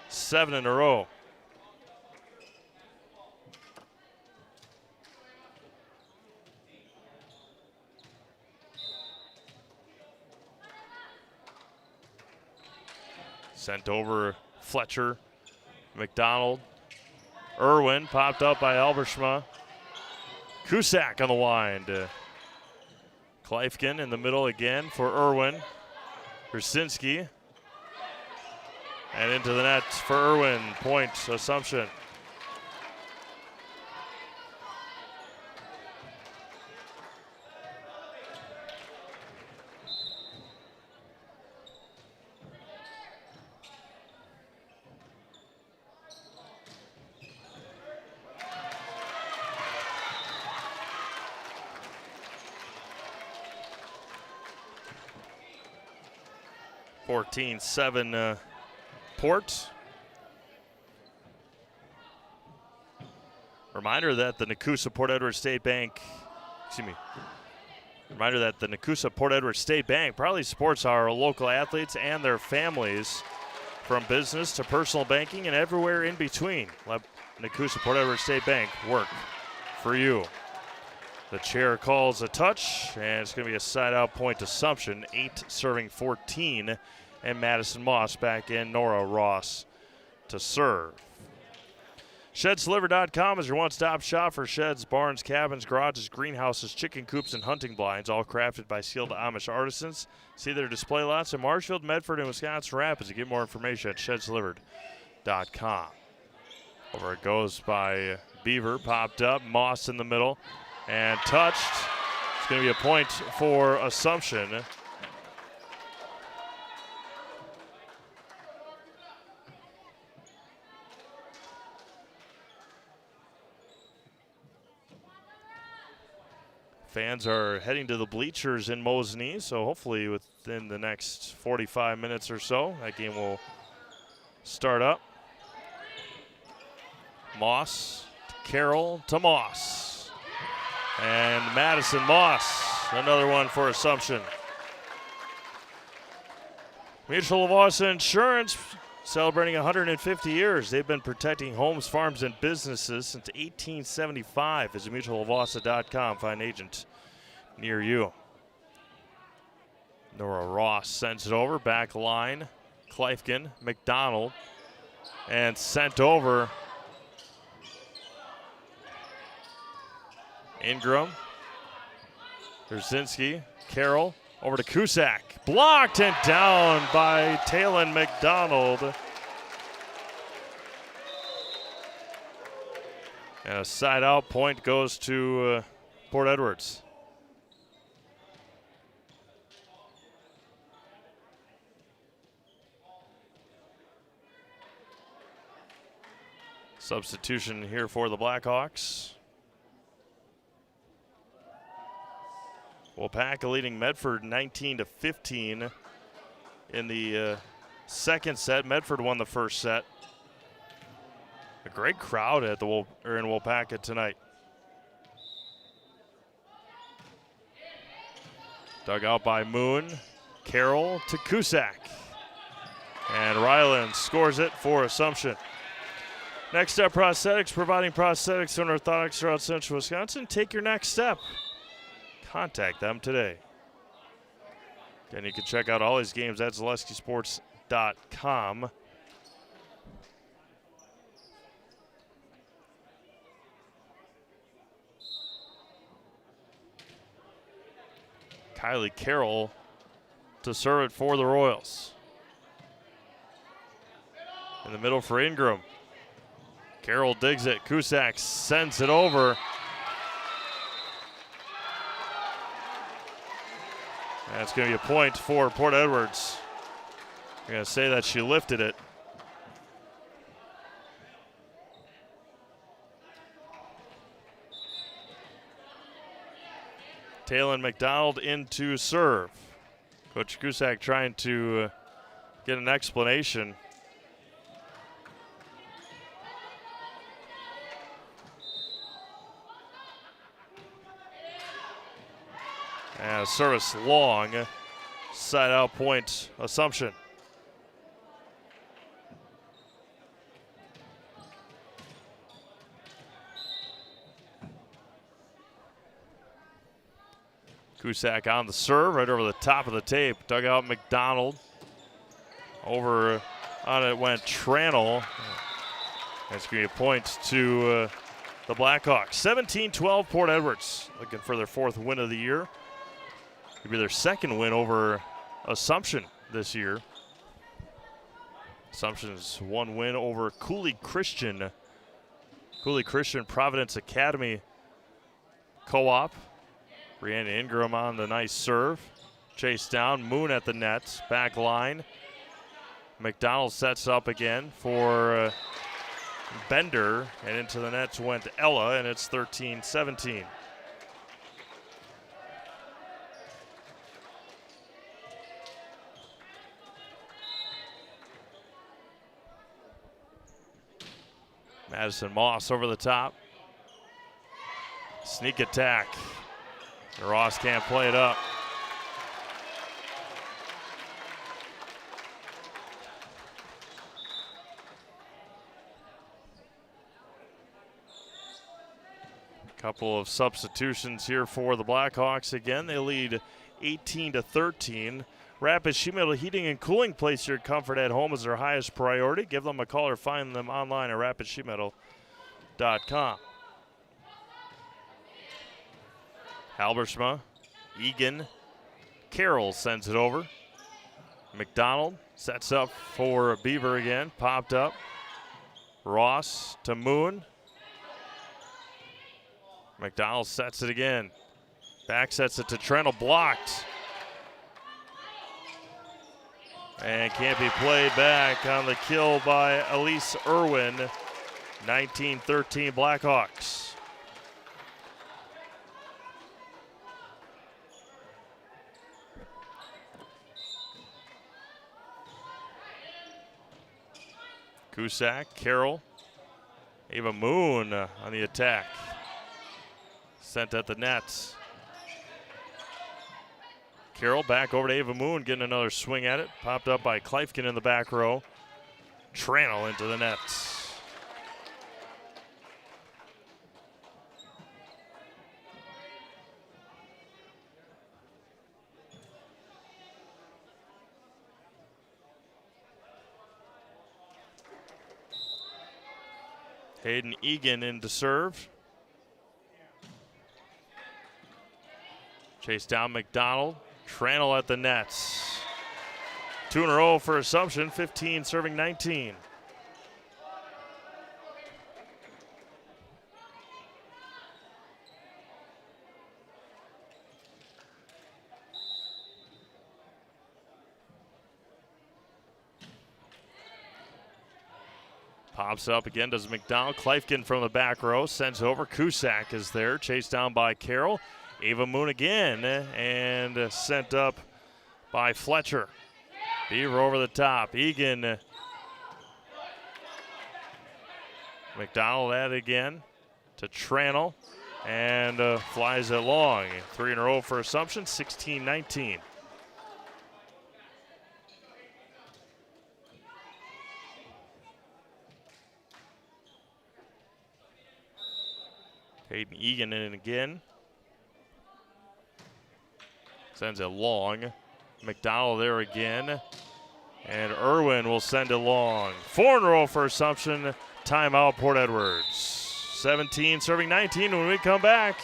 7 in a row. Sent over Fletcher, McDonald. Irwin popped up by Alberschma. Cusack on the wind. Kleifkin in the middle again for Irwin. Krasinski. And into the net for Irwin. Point Assumption. (14-7) Port. Reminder that the Nakusa Port Edwards State Bank proudly supports our local athletes and their families from business to personal banking and everywhere in between. Let Nakusa Port Edwards State Bank work for you. The chair calls a touch, and it's going to be a side-out point Assumption. 8 serving 14, and Madison Moss back in. Nora Ross to serve. ShedsDeliver.com is your one-stop shop for sheds, barns, cabins, garages, greenhouses, chicken coops, and hunting blinds, all crafted by skilled Amish artisans. See their display lots in Marshfield, Medford, and Wisconsin Rapids. You get more information at ShedsDelivered.com. Over it goes by Beaver, popped up, Moss in the middle, and touched. It's going to be a point for Assumption. Fans are heading to the bleachers in Mosinee, so hopefully within the next 45 minutes or so, that game will start up. Moss to Carroll to Moss. And Madison Moss, another one for Assumption. Mutual of Wausau Insurance celebrating 150 years. They've been protecting homes, farms, and businesses since 1875. Visit mutualofwausau.com. Find an agent near you. Nora Ross sends it over. Back line. Kleifkin, McDonald, and sent over. Ingram. Brzezinski. Carroll. Over to Cusack. Blocked and down by Talon McDonald. And a side out point goes to Port Edwards. Substitution here for the Blackhawks. WIAA leading Medford 19-15 in the second set. Medford won the first set. A great crowd at the in WIAA tonight. Dug out by Moon. Carroll to Cusack. And Ryland scores it for Assumption. Next up, Prosthetics, providing prosthetics and orthotics throughout central Wisconsin. Take your next step. Contact them today. Again, you can check out all these games at ZaleskiSports.com. Kylie Carroll to serve it for the Royals. In the middle for Ingram. Carroll digs it. Cusack sends it over. That's going to be a point for Port Edwards. I'm going to say that she lifted it. Talon McDonald into serve. Coach Cusack trying to get an explanation. And service long, side out point, Assumption. Cusack on the serve, right over the top of the tape. Dug out McDonald. Over on it went Tranel. That's going to be a point to the Blackhawks. 17-12 Port Edwards, looking for their fourth win of the year. Could be their second win over Assumption this year. Assumption's one win over Cooley Christian. Cooley Christian Providence Academy Co-op. Brianna Ingram on the nice serve. Chase down, Moon at the net, back line. McDonald sets up again for Bender, and into the net went Ella, and it's 13-17. Madison Moss over the top. Sneak attack. Ross can't play it up. Couple of substitutions here for the Blackhawks. Again, they lead 18-13. Rapid Sheet Metal Heating and Cooling. Place your comfort at home as their highest priority. Give them a call or find them online at rapidsheetmetal.com. Halbersma, Egan, Carroll sends it over. McDonald sets up for Beaver again. Popped up. Ross to Moon. McDonald sets it again. Back sets it to Trentle. Blocked. And can't be played back on the kill by Elise Irwin. 19-13 Blackhawks. Cusack, Carroll, Ava Moon on the attack. Sent at the nets. Carroll back over to Ava Moon, getting another swing at it. Popped up by Kleifkin in the back row. Tranel into the nets. Hayden Egan in to serve. Chase down McDonald. Tranel at the nets. 2 in a row for Assumption, 15 serving 19. Pops up again, does McDonald. Kleifkin from the back row, sends over. Cusack is there, chased down by Carroll. Ava Moon again, and sent up by Fletcher. Beaver over the top. Egan. McDonald at it again to Tranel, and flies it long. 3 in a row for Assumption, 16-19. Hayden Egan in again. Sends it long. McDonald there again. And Irwin will send it long. 4 in a row for Assumption. Timeout, Port Edwards. 17 serving 19 when we come back.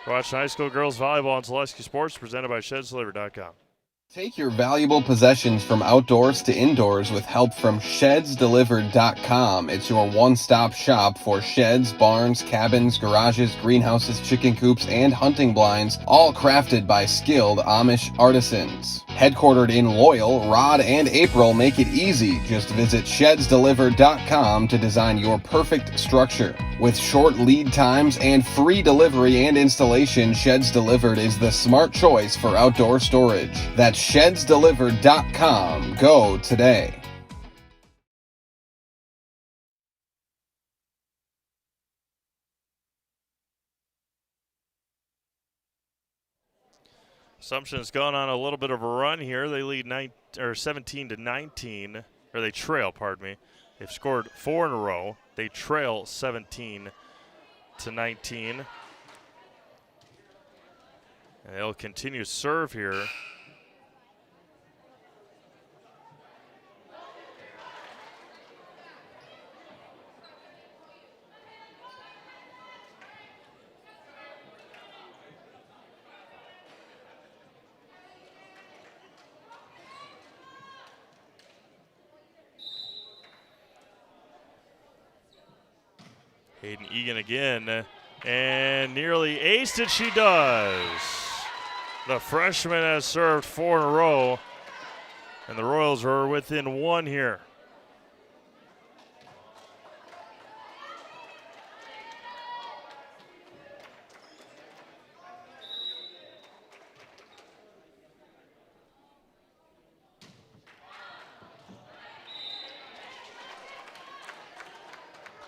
Watch high school girls volleyball on Zaleski Sports, presented by ShedsDelivered.com. Take your valuable possessions from outdoors to indoors with help from ShedsDelivered.com. It's your one-stop shop for sheds, barns, cabins, garages, greenhouses, chicken coops, and hunting blinds, all crafted by skilled Amish artisans. Headquartered in Loyal, Rod and April make it easy. Just visit ShedsDelivered.com to design your perfect structure. With short lead times and free delivery and installation, Sheds Delivered is the smart choice for outdoor storage. That's ShedsDelivered.com. Go today. Assumption's gone on a little bit of a run here. They lead 17-19, or they trail, pardon me. They've scored 4 in a row. They trail 17-19. And they'll continue to serve here. Hayden Egan again, and nearly aced it, she does. The freshman has served 4 in a row, and the Royals are within 1 here.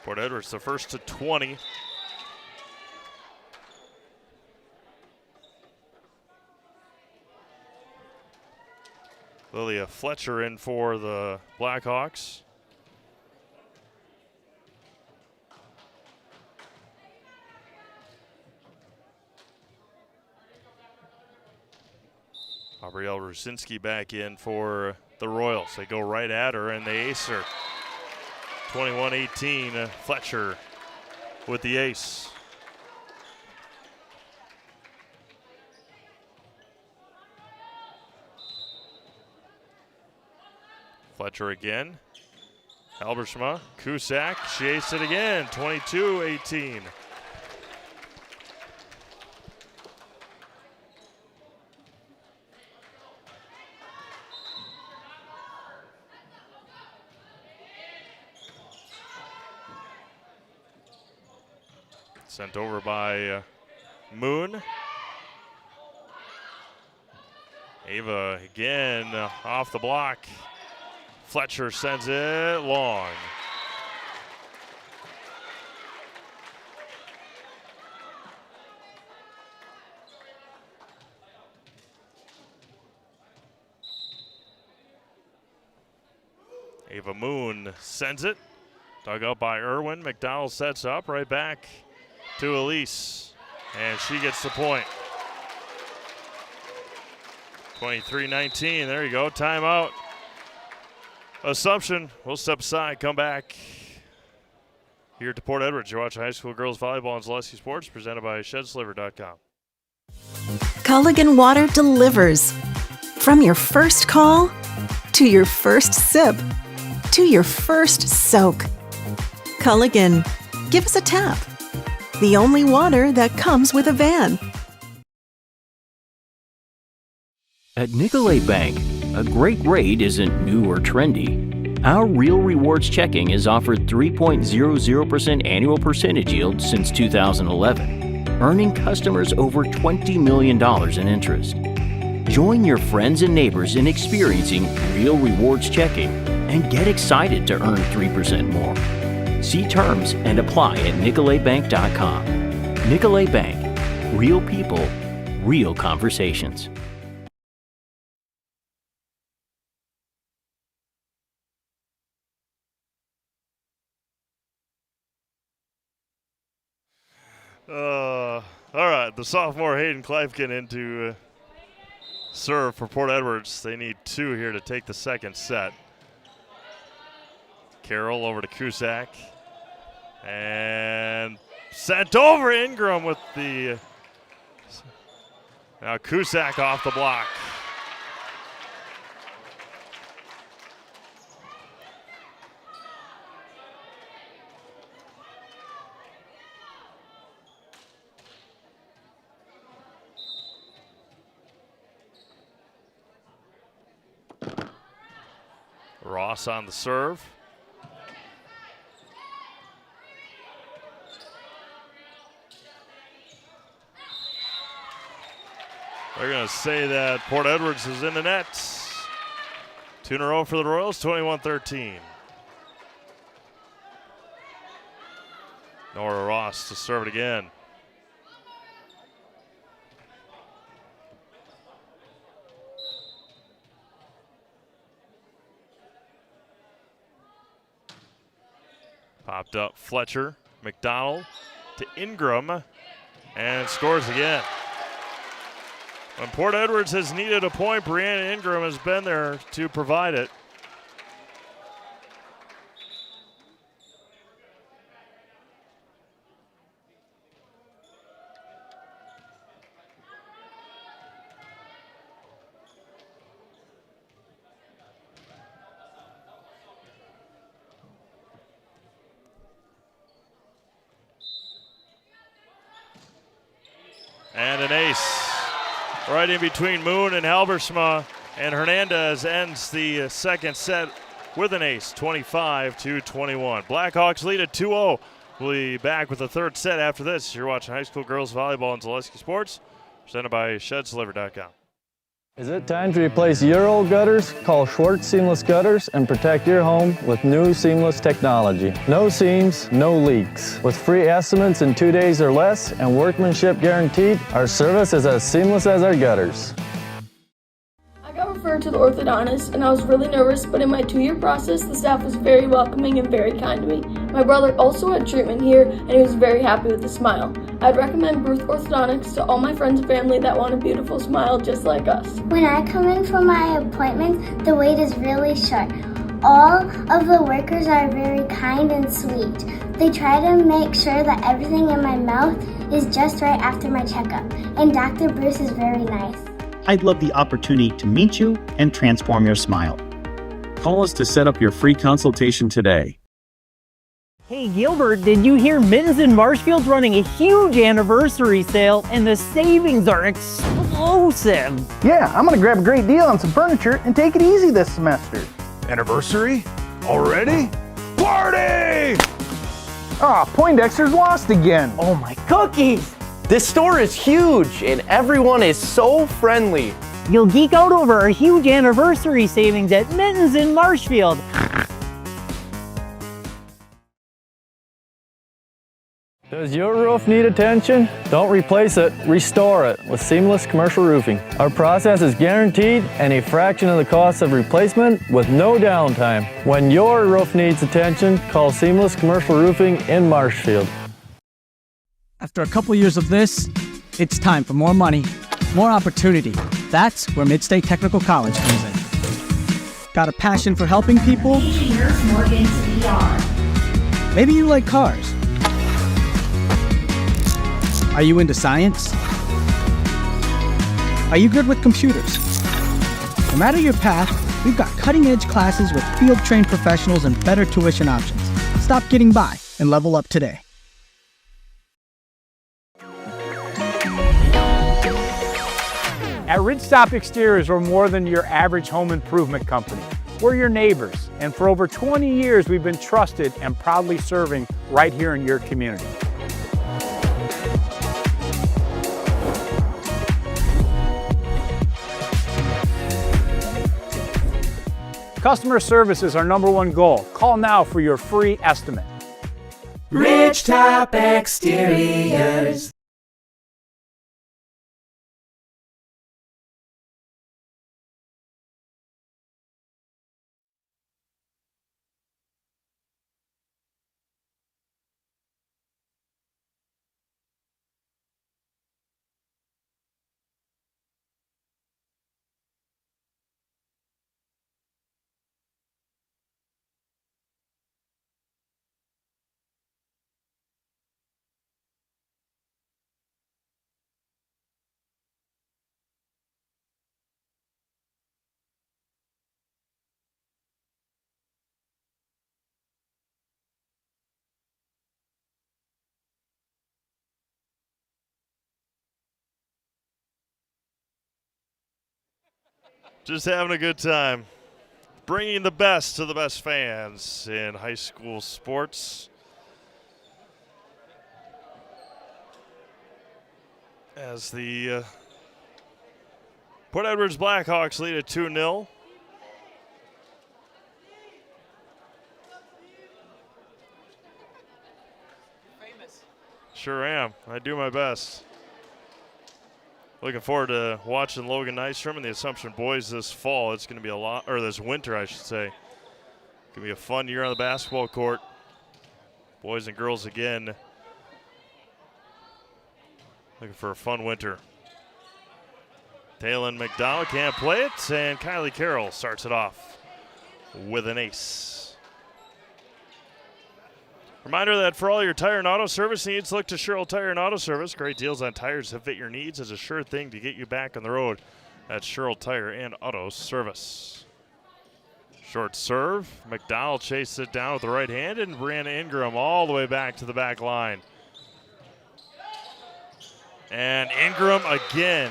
Port Edwards the first to 20. Lilia Fletcher in for the Blackhawks. Gabrielle Rusinski back in for the Royals. They go right at her and they ace her. 21-18, Fletcher with the ace. Fletcher again. Halbersma, Cusack, she aced it again, 22-18. Sent over by Moon. Ava again off the block. Fletcher sends it long. Ava Moon sends it. Dug up by Irwin. McDowell sets up right back to Elise. And she gets the point. 23-19. There you go. Timeout. Assumption. We'll step aside. Come back here to Port Edwards. You're watching high school girls volleyball on Zaleski Sports, presented by ShedSliver.com. Culligan Water delivers. From your first call to your first sip to your first soak. Culligan, give us a tap. The only water that comes with a van. At Nicolay Bank, a great rate isn't new or trendy. Our Real Rewards checking has offered 3.00% annual percentage yield since 2011, earning customers over $20 million in interest. Join your friends and neighbors in experiencing Real Rewards checking and get excited to earn 3% more. See terms and apply at nicolaybank.com. Nicolay Bank. Real people, real conversations. All right, the sophomore Hayden Kleifkin into serve for Port Edwards. They need 2 here to take the second set. Carroll over to Cusack. And sent over Ingram with the... Now Cusack off the block. Ross on the serve. They're going to say that Port Edwards is in the net. 2 in a row for the Royals, 21-13. Nora Ross to serve it again. Popped up Fletcher, McDonald to Ingram, and scores again. When Port Edwards has needed a point, Brianna Ingram has been there to provide it. And an ace right in between Moon and Halbersma, and Hernandez ends the second set with an ace, 25-21. Blackhawks lead at 2-0. We'll be back with the third set after this. You're watching high school girls volleyball on Zaleski Sports, presented by ShedSliver.com. Is it time to replace your old gutters? Call Schwartz Seamless Gutters and protect your home with new seamless technology. No seams, no leaks. With free estimates in 2 days or less and workmanship guaranteed, our service is as seamless as our gutters. I got referred to the orthodontist and I was really nervous, but in my 2-year process, the staff was very welcoming and very kind to me. My brother also had treatment here and he was very happy with a smile. I'd recommend Bruce Orthodontics to all my friends and family that want a beautiful smile just like us. When I come in for my appointment, the wait is really short. All of the workers are very kind and sweet. They try to make sure that everything in my mouth is just right after my checkup, and Dr. Bruce is very nice. I'd love the opportunity to meet you and transform your smile. Call us to set up your free consultation today. Hey Gilbert, did you hear Mittens in Marshfield's running a huge anniversary sale and the savings are explosive? Yeah, I'm gonna grab a great deal on some furniture and take it easy this semester. Anniversary? Already? Party! Ah, Poindexter's lost again. Oh my cookies! This store is huge and everyone is so friendly. You'll geek out over our huge anniversary savings at Mittens in Marshfield. Does your roof need attention? Don't replace it, restore it with Seamless Commercial Roofing. Our process is guaranteed and a fraction of the cost of replacement with no downtime. When your roof needs attention, call Seamless Commercial Roofing in Marshfield. After a couple years of this, it's time for more money, more opportunity. That's where Mid-State Technical College comes in. Got a passion for helping people? Maybe you like cars. Are you into science? Are you good with computers? No matter your path, we've got cutting-edge classes with field-trained professionals and better tuition options. Stop getting by and level up today. At Ridgestop Exteriors, we're more than your average home improvement company. We're your neighbors, and for over 20 years, we've been trusted and proudly serving right here in your community. Customer service is our #1 goal. Call now for your free estimate. Ridgetop Exteriors. Just having a good time. Bringing the best to the best fans in high school sports. As the Port Edwards Blackhawks lead at 2-0. Sure am. I do my best. Looking forward to watching Logan Nystrom and the Assumption boys this fall. It's going to be a lot, or this winter, I should say. Going to be a fun year on the basketball court. Boys and girls again. Looking for a fun winter. Taylon McDowell can't play it, and Kylie Carroll starts it off with an ace. Reminder that for all your tire and auto service needs, look to Sherrill Tire and Auto Service. Great deals on tires that fit your needs is a sure thing to get you back on the road at Sherrill Tire and Auto Service. Short serve. McDowell chased it down with the right hand, and Brianna Ingram all the way back to the back line. And Ingram again.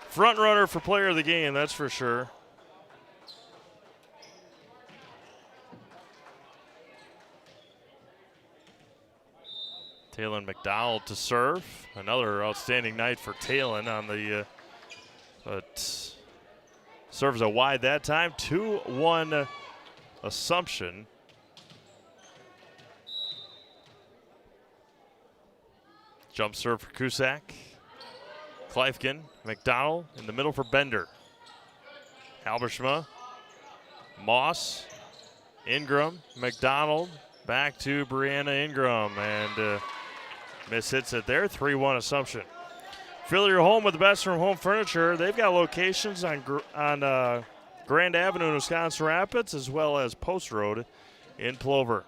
Front runner for player of the game, that's for sure. Taylon McDowell to serve. Another outstanding night for Taylon on the but serves a wide that time. 2-1 Assumption. Jump serve for Cusack. Kleifkin, McDowell in the middle for Bender. Halbershma, Moss, Ingram, McDonald, back to Brianna Ingram, and Miss hits it there, 3-1 Assumption. Fill your home with the best from home furniture. They've got locations on Grand Avenue in Wisconsin Rapids as well as Post Road in Plover.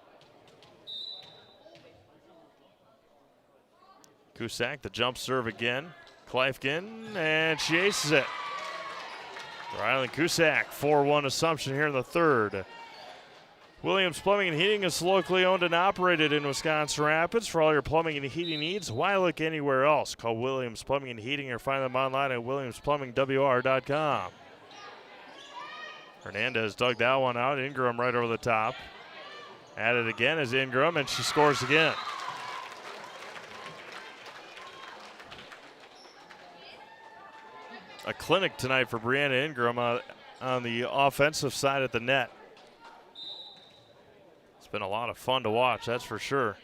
Cusack, the jump serve again. Kleifkin, and she aces it. Rylan Cusack, 4-1 Assumption here in the third. Williams Plumbing and Heating is locally owned and operated in Wisconsin Rapids. For all your plumbing and heating needs, why look anywhere else? Call Williams Plumbing and Heating or find them online at williamsplumbingwr.com. Hernandez dug that one out. Ingram right over the top. At it again is Ingram, and she scores again. A clinic tonight for Brianna Ingram on the offensive side at the net. It's been a lot of fun to watch, that's for sure.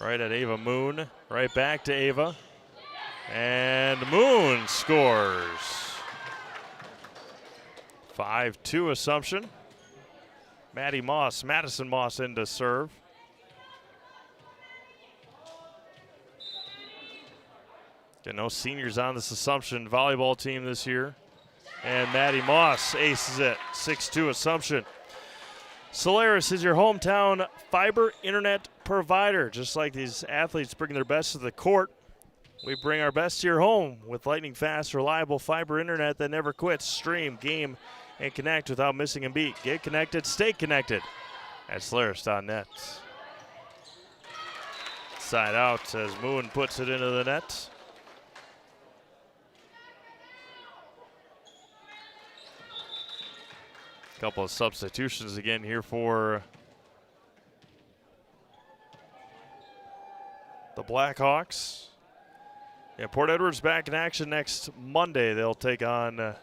Right at Ava Moon, right back to Ava. And Moon scores. 5-2 Assumption. Madison Moss in to serve. Got no seniors on this Assumption volleyball team this year. And Maddie Moss aces it, 6-2 Assumption. Solaris is your hometown fiber internet provider. Just like these athletes bring their best to the court, we bring our best to your home with lightning fast, reliable fiber internet that never quits. Stream, game, and connect without missing a beat. Get connected, stay connected at Solaris.net. Side out as Moon puts it into the net. Couple of substitutions again here for the Blackhawks. Yeah, Port Edwards back in action next Monday. They'll take on the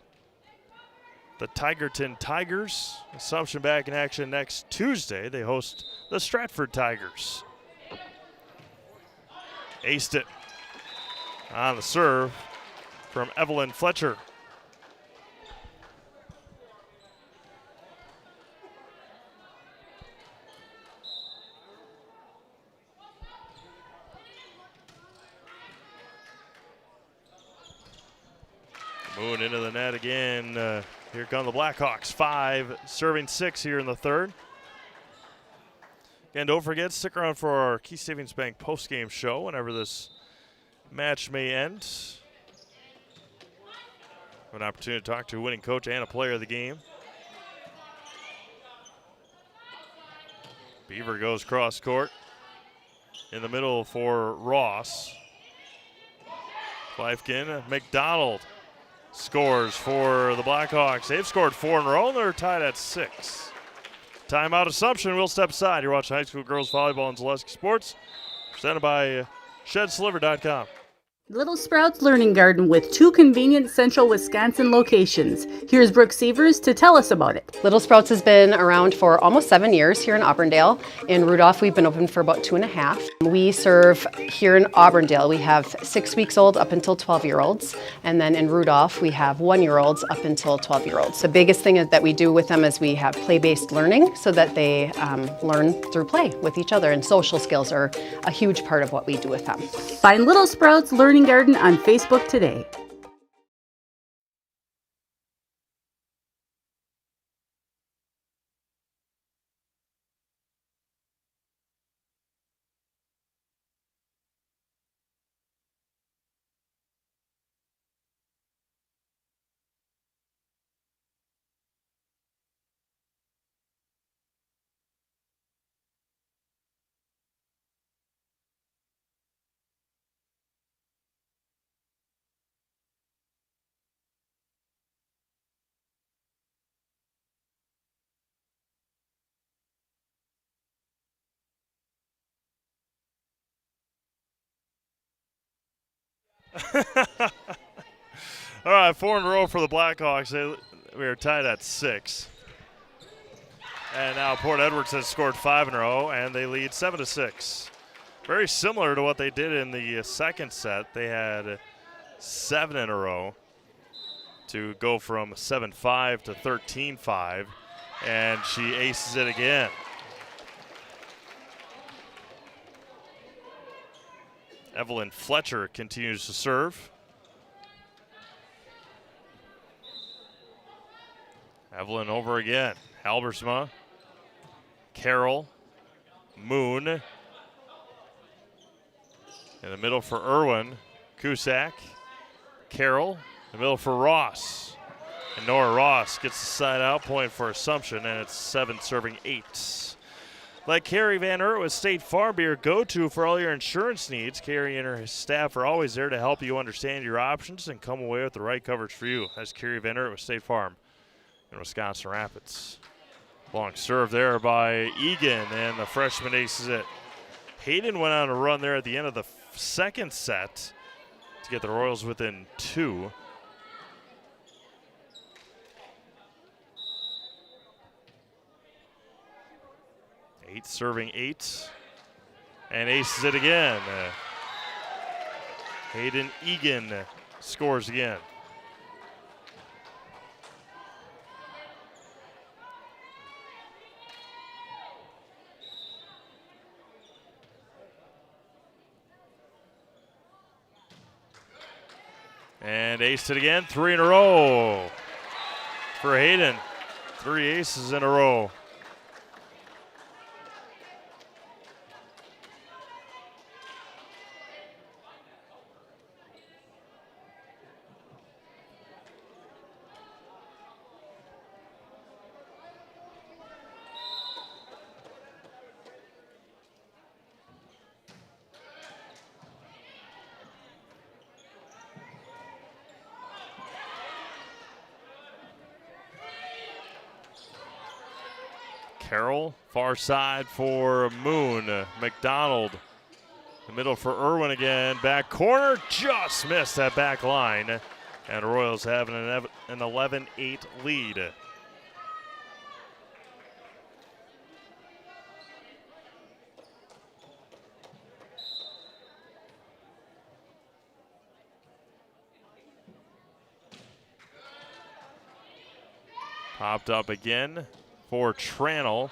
Tigerton Tigers. Assumption back in action next Tuesday. They host the Stratford Tigers. Aced it on the serve from Evelyn Fletcher. Moon into the net again. Here come the Blackhawks. 5, serving 6 here in the third. Again, don't forget, stick around for our Key Savings Bank postgame show whenever this match may end. An opportunity to talk to a winning coach and a player of the game. Beaver goes cross court. In the middle for Ross. Kleifkin, McDonald scores for the Blackhawks. They've scored 4 in a row, and they're tied at 6. Timeout Assumption. We'll step aside. You're watching high school girls volleyball and Zaleski Sports, presented by ShedsDelivered.com. Little Sprouts Learning Garden with 2 convenient central Wisconsin locations. Here's Brooke Sievers to tell us about it. Little Sprouts has been around for almost 7 years here in Auburndale. In Rudolph, we've been open for about 2.5. We serve here in Auburndale. We have 6 weeks old up until 12-year-olds. And then in Rudolph, we have 1-year-olds up until 12-year-olds. The biggest thing that we do with them is we have play-based learning so that they learn through play with each other. And social skills are a huge part of what we do with them. Find Little Sprouts Learning Garden on Facebook today. All right, 4 in a row for the Blackhawks. We are tied at 6. And now Port Edwards has scored 5 in a row, and they lead 7-6. Very similar to what they did in the second set. They had 7 in a row to go from 7-5 to 13-5, and she aces it again. Evelyn Fletcher continues to serve. Evelyn over again. Halbersma. Carroll. Moon. In the middle for Irwin. Cusack. Carroll. In the middle for Ross. And Nora Ross gets the side out point for Assumption, and it's 7 serving 8. Let Carrie Van Ert with State Farm be your go-to for all your insurance needs. Carrie and her staff are always there to help you understand your options and come away with the right coverage for you. That's Carrie Van Ert with State Farm in Wisconsin Rapids. Long serve there by Egan, and the freshman aces it. Hayden went on a run there at the end of the second set to get the Royals within 2. Eight serving 8. And aces it again. Hayden Egan scores again. And aced it again, 3 in a row for Hayden. 3 aces in a row. Carroll, far side for Moon. McDonald, the middle for Irwin again. Back corner, just missed that back line. And Royals having an 11-8 lead. Popped up again for Tranel.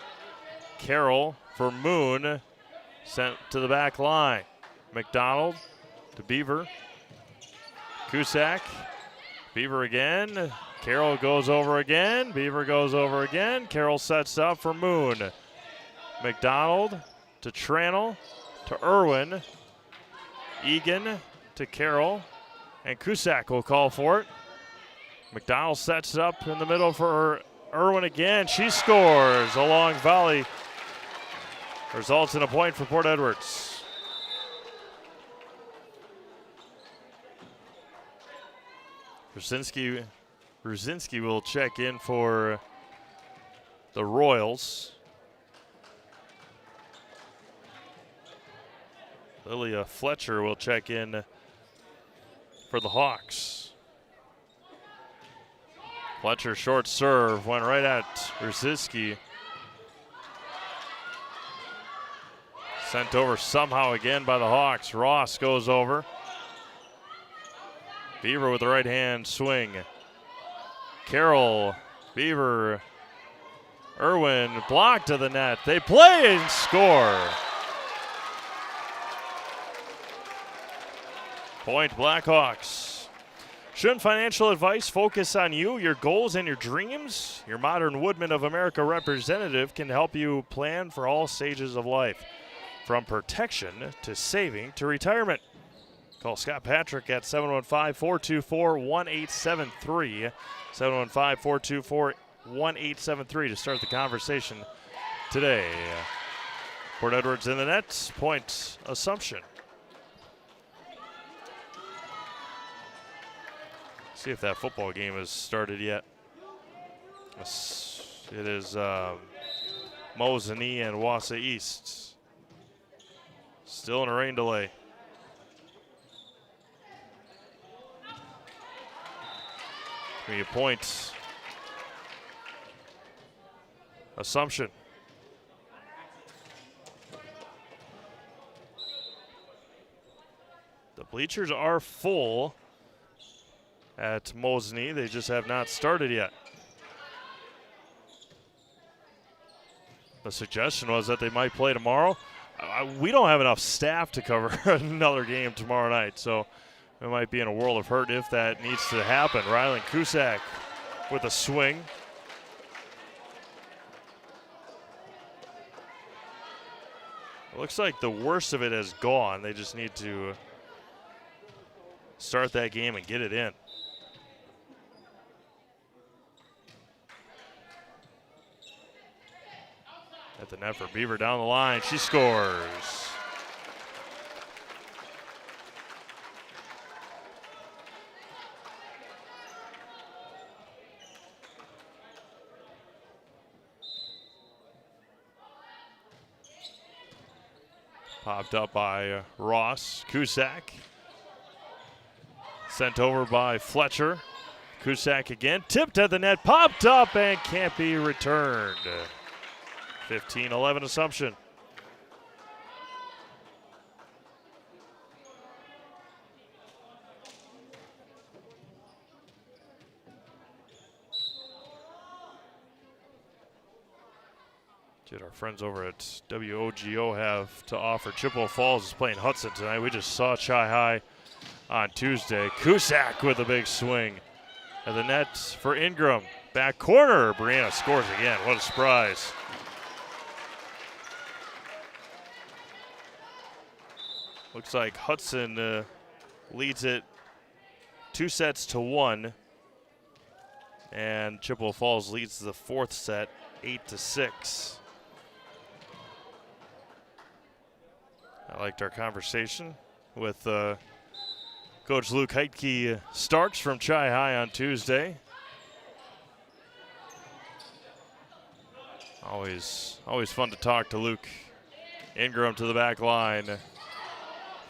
Carroll for Moon. Sent to the back line. McDonald to Beaver. Cusack. Beaver again. Carroll goes over again. Beaver goes over again. Carroll sets up for Moon. McDonald to Tranel to Irwin. Egan to Carroll. And Cusack will call for it. McDonald sets it up in the middle for Irwin again. She scores a long volley. Results in a point for Port Edwards. Ruzinski will check in for the Royals. Lilia Fletcher will check in for the Hawks. Fletcher short serve, went right at Ruzinski. Sent over somehow again by the Hawks. Ross goes over. Beaver with the right hand swing. Carroll, Beaver, Irwin, blocked to the net. They play and score. Point Blackhawks. Shouldn't financial advice focus on you, your goals, and your dreams? Your Modern Woodmen of America representative can help you plan for all stages of life, from protection to saving to retirement. Call Scott Patrick at 715-424-1873. 715-424-1873 to start the conversation today. Port Edwards in the net, point Assumption. See if that football game has started yet. It is Mosinee and Wausau East. Still in a rain delay. Give me a point. Assumption. The bleachers are full at Mosinee. They just have not started yet. The suggestion was that they might play tomorrow. We don't have enough staff to cover another game tomorrow night, so we might be in a world of hurt if that needs to happen. Rylan Cusack with a swing. It looks like the worst of it has gone. They just need to start that game and get it in. At the net for Beaver down the line. She scores. Popped up by Ross. Cusack. Sent over by Fletcher. Cusack again. Tipped at the net. Popped up and can't be returned. 15-11 Assumption. Did our friends over at WOGO have to offer? Chippewa Falls is playing Hudson tonight. We just saw Chi High on Tuesday. Cusack with a big swing. At the net for Ingram. Back corner. Brianna scores again. What a surprise. Looks like Hudson leads it 2-1. And Chippewa Falls leads the fourth set 8-6. I liked our conversation with Coach Luke Heitke Starks from Chi High on Tuesday. Always fun to talk to Luke. Ingram to the back line.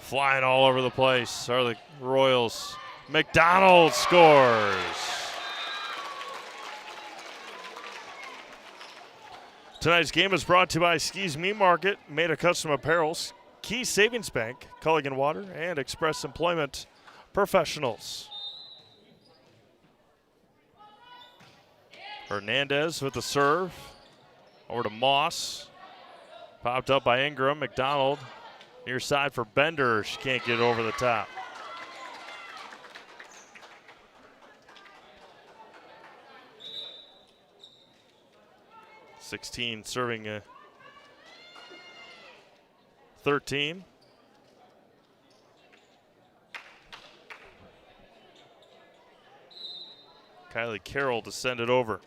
Flying all over the place are the Royals. McDonald scores. Tonight's game is brought to you by Ski's Meat Market, made of custom apparels, Key Savings Bank, Culligan Water, and Express Employment Professionals. Hernandez with the serve. Over to Moss. Popped up by Ingram. McDonald near side for Bender. She can't get it over the top. (16) serving 13. Kylie Carroll to send it over.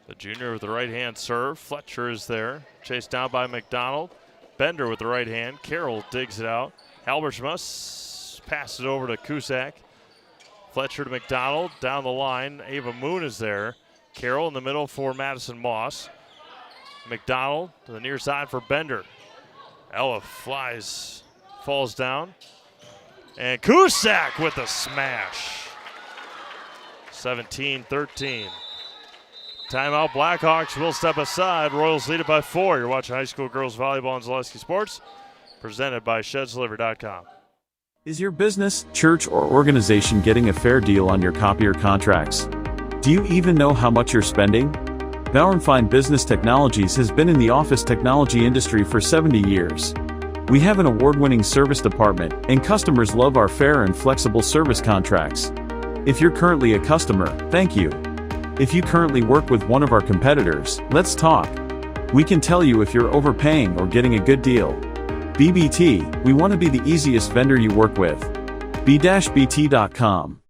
The junior with the right hand serve. Fletcher is there. Chased down by McDonald. Bender with the right hand. Carroll digs it out. Halbersmus passes it over to Cusack. Fletcher to McDonald. Down the line. Ava Moon is there. Carroll in the middle for Madison Moss. McDonald to the near side for Bender. Ella falls down. And Cusack with the smash. 17-13. Timeout. Blackhawks will step aside. Royals lead it by 4. You're watching high school girls volleyball on Zaleski Sports, presented by ShedsDelivery.com. Is your business, church, or organization getting a fair deal on your copier contracts? Do you even know how much you're spending? Bauer & Fine Business Technologies has been in the office technology industry for 70 years. We have an award-winning service department, and customers love our fair and flexible service contracts. If you're currently a customer, thank you. If you currently work with one of our competitors, let's talk. We can tell you if you're overpaying or getting a good deal. BBT, we want to be the easiest vendor you work with. b-bt.com.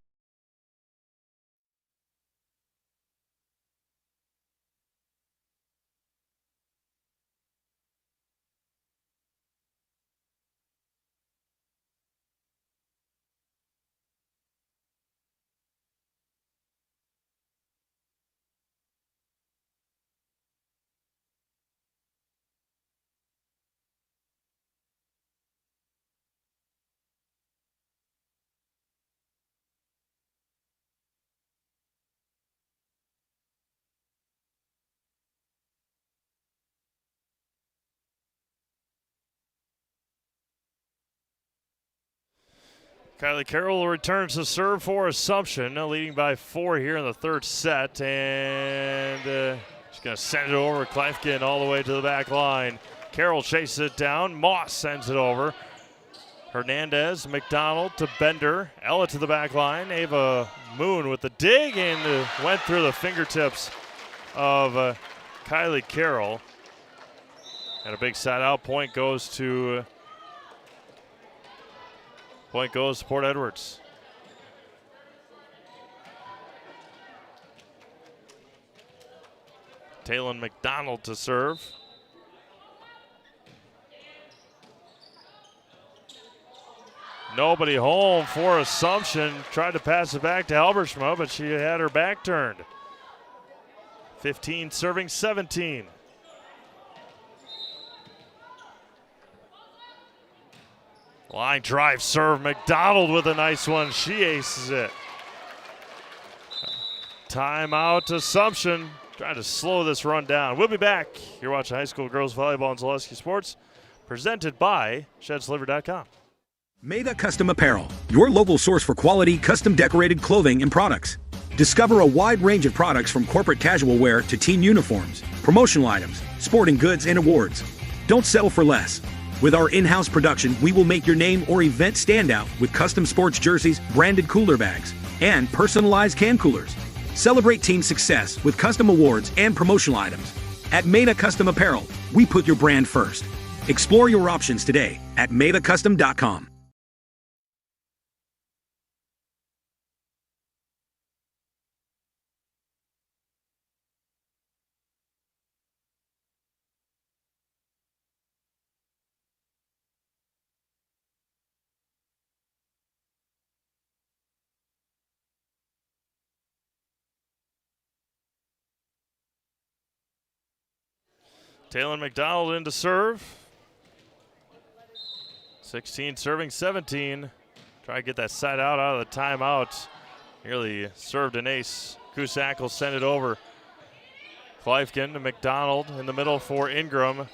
Kylie Carroll returns to serve for Assumption, leading by 4 here in the third set. And She's going to send it over. Kleifkin all the way to the back line. Carroll chases it down. Moss sends it over. Hernandez, McDonald to Bender. Ella to the back line. Ava Moon with the dig and went through the fingertips of Kylie Carroll. And a big side out. Point goes to Port Edwards. Taylon McDonald to serve. Nobody home for Assumption. Tried to pass it back to Halbersma, but she had her back turned. 15 serving 17. Line drive serve. McDonald with a nice one. She aces it. Timeout Assumption. Trying to slow this run down. We'll be back. You're watching high school girls volleyball on Zaleski Sports, presented by ShedsLiver.com. Maida Custom Apparel, your local source for quality, custom decorated clothing and products. Discover a wide range of products from corporate casual wear to team uniforms, promotional items, sporting goods, and awards. Don't settle for less. With our in-house production, we will make your name or event stand out with custom sports jerseys, branded cooler bags, and personalized can coolers. Celebrate team success with custom awards and promotional items. At Maida Custom Apparel, we put your brand first. Explore your options today at maidacustom.com. Taylor McDonald in to serve. 16 serving 17. Try to get that side out of the timeout. Nearly served an ace. Cusack will send it over. Kleifkin to McDonald in the middle for Ingram.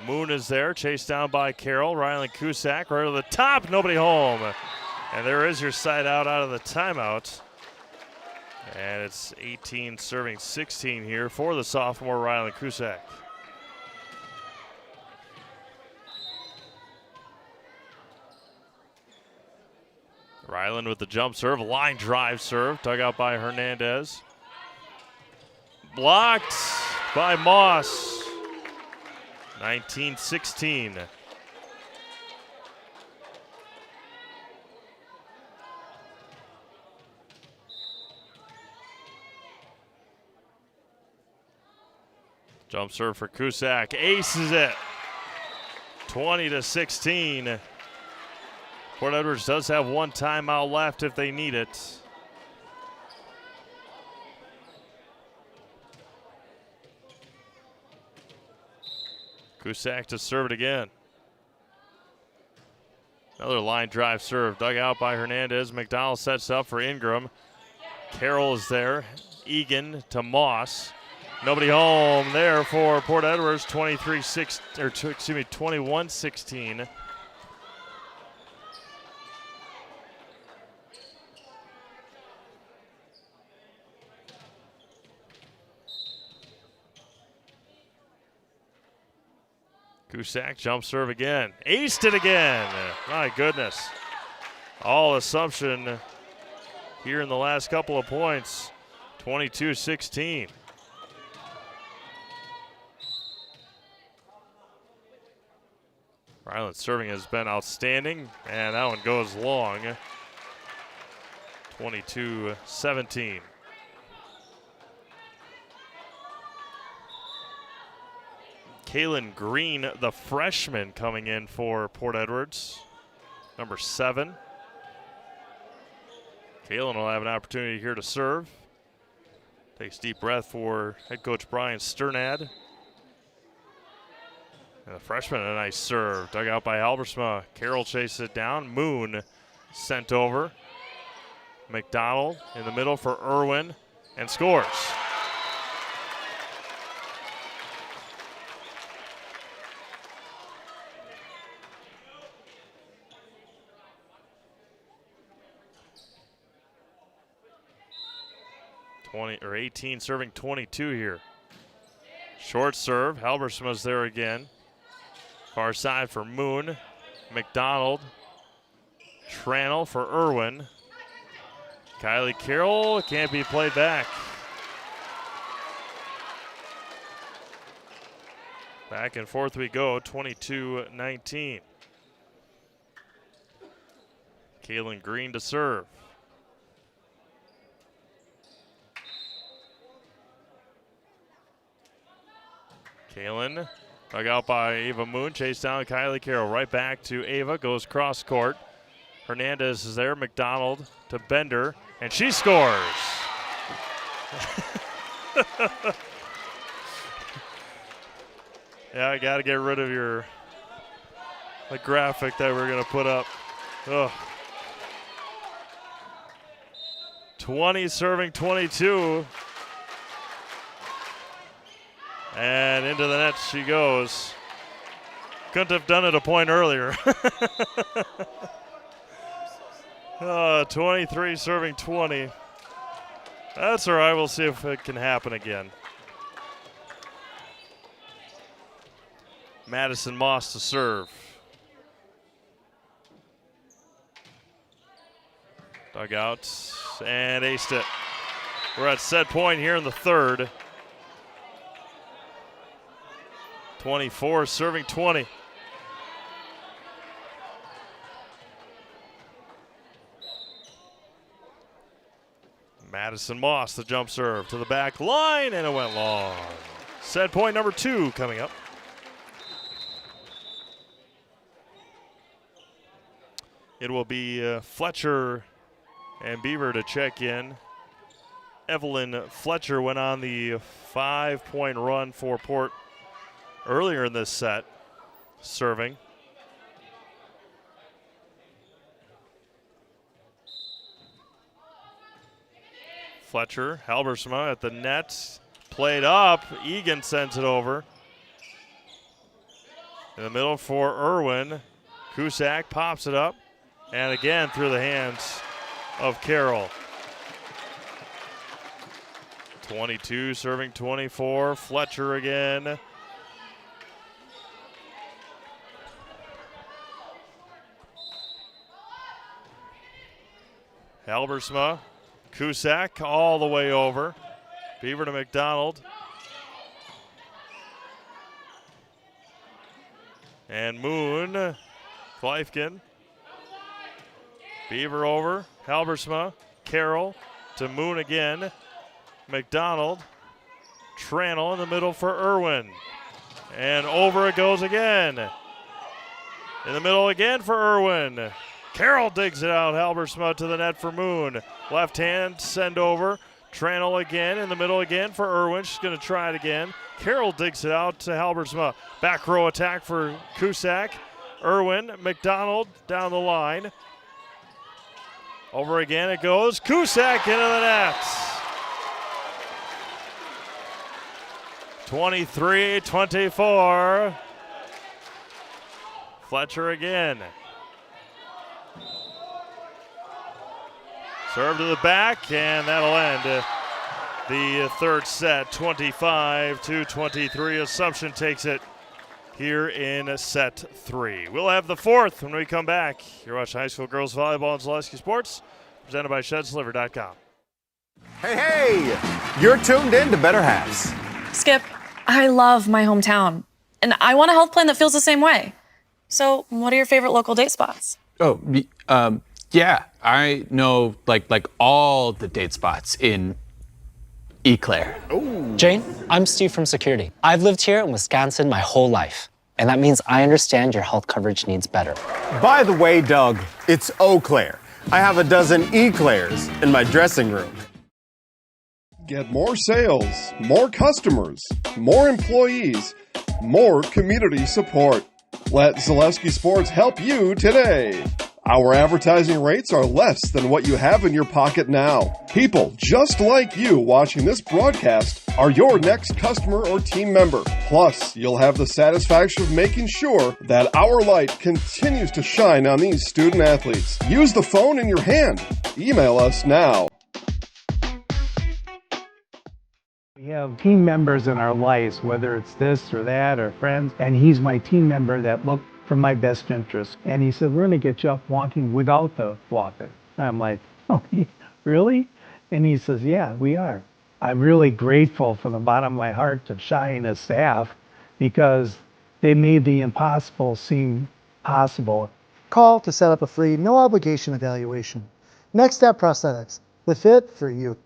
Moon is there, chased down by Carroll. Riley Cusack right to the top, nobody home. And there is your side out of the timeout. And it's 18 serving 16 here for the sophomore Riley Cusack. Ryland with the jump serve, line drive serve, dug out by Hernandez. Blocked by Moss. 19-16. Jump serve for Cusack, aces it. 20-16. Port Edwards does have one timeout left if they need it. Cusack to serve it again. Another line drive serve, dug out by Hernandez. McDonald sets up for Ingram. Carroll is there. Egan to Moss. Nobody home there for Port Edwards. 21-16. Cusack jump serve again. Aced it again. My goodness. All Assumption here in the last couple of points. 22-16. Ryland's serving has been outstanding, and that one goes long. 22-17. Kaylin Green, the freshman, coming in for Port Edwards, number 7. Kaylin will have an opportunity here to serve. Takes a deep breath for head coach Brian Sternad. And the freshman, a nice serve, dug out by Halbersma. Carroll chases it down. Moon sent over. McDonald in the middle for Irwin and scores. Or 18 serving 22 here. Short serve. Halbersma's there again. Far side for Moon. McDonald. Tranel for Irwin. Kylie Carroll can't be played back. Back and forth we go, 22-19. Kaylin Green to serve. Kaylin, dug out by Ava Moon, chased down Kylie Carroll. Right back to Ava, goes cross court. Hernandez is there, McDonald to Bender, and she scores. Yeah, I got to get rid of the graphic that we're going to put up. Ugh. 20 serving 22. And into the net she goes. Couldn't have done it a point earlier. 23 serving 20. That's all right. We'll see if it can happen again. Madison Moss to serve. Dugout and aced it. We're at set point here in the third. 24 serving 20. Madison Moss, the jump serve to the back line, and it went long. Set point number 2 coming up. It will be Fletcher and Beaver to check in. Evelyn Fletcher went on the 5-point run for Port earlier in this set, serving. Fletcher, Halbersma at the net, played up. Egan sends it over. In the middle for Irwin. Cusack pops it up. And again through the hands of Carroll. 22 serving 24. Fletcher again. Halbersma. Cusack all the way over. Beaver to McDonald. And Moon. Kleifkin. Beaver over. Halbersma. Carroll to Moon again. McDonald. Tranel in the middle for Irwin. And over it goes again. In the middle again for Irwin. Carroll digs it out. Halbersma to the net for Moon. Left hand send over. Tranel again in the middle again for Irwin. She's going to try it again. Carroll digs it out to Halbersma. Back row attack for Cusack. Irwin, McDonald down the line. Over again it goes. Cusack into the net. 23-24. Fletcher again. Serve to the back, and that'll end the third set, 25-23. Assumption takes it here in set 3. We'll have the fourth when we come back. You're watching high school girls volleyball on Zaleski Sports, presented by ShedsLiver.com. Hey, you're tuned in to Better Halves. Skip, I love my hometown, and I want a health plan that feels the same way. So, what are your favorite local date spots? Yeah, I know like all the date spots in Eau Claire. Jane, I'm Steve from Security. I've lived here in Wisconsin my whole life, and that means I understand your health coverage needs better. By the way, Doug, it's Eau Claire. I have a dozen Eclairs in my dressing room. Get more sales, more customers, more employees, more community support. Let Zaleski Sports help you today. Our advertising rates are less than what you have in your pocket now. People just like you watching this broadcast are your next customer or team member. Plus, you'll have the satisfaction of making sure that our light continues to shine on these student athletes. Use the phone in your hand. Email us now. have team members in our lives, whether it's this or that or friends, and he's my team member that look for my best interest. And he said, we're going to get you up walking without the walker. I'm like, oh, really? And he says, yeah, we are. I'm really grateful from the bottom of my heart to Shai and his staff because they made the impossible seem possible. Call to set up a free, no obligation evaluation. Next Step Prosthetics, the fit for you.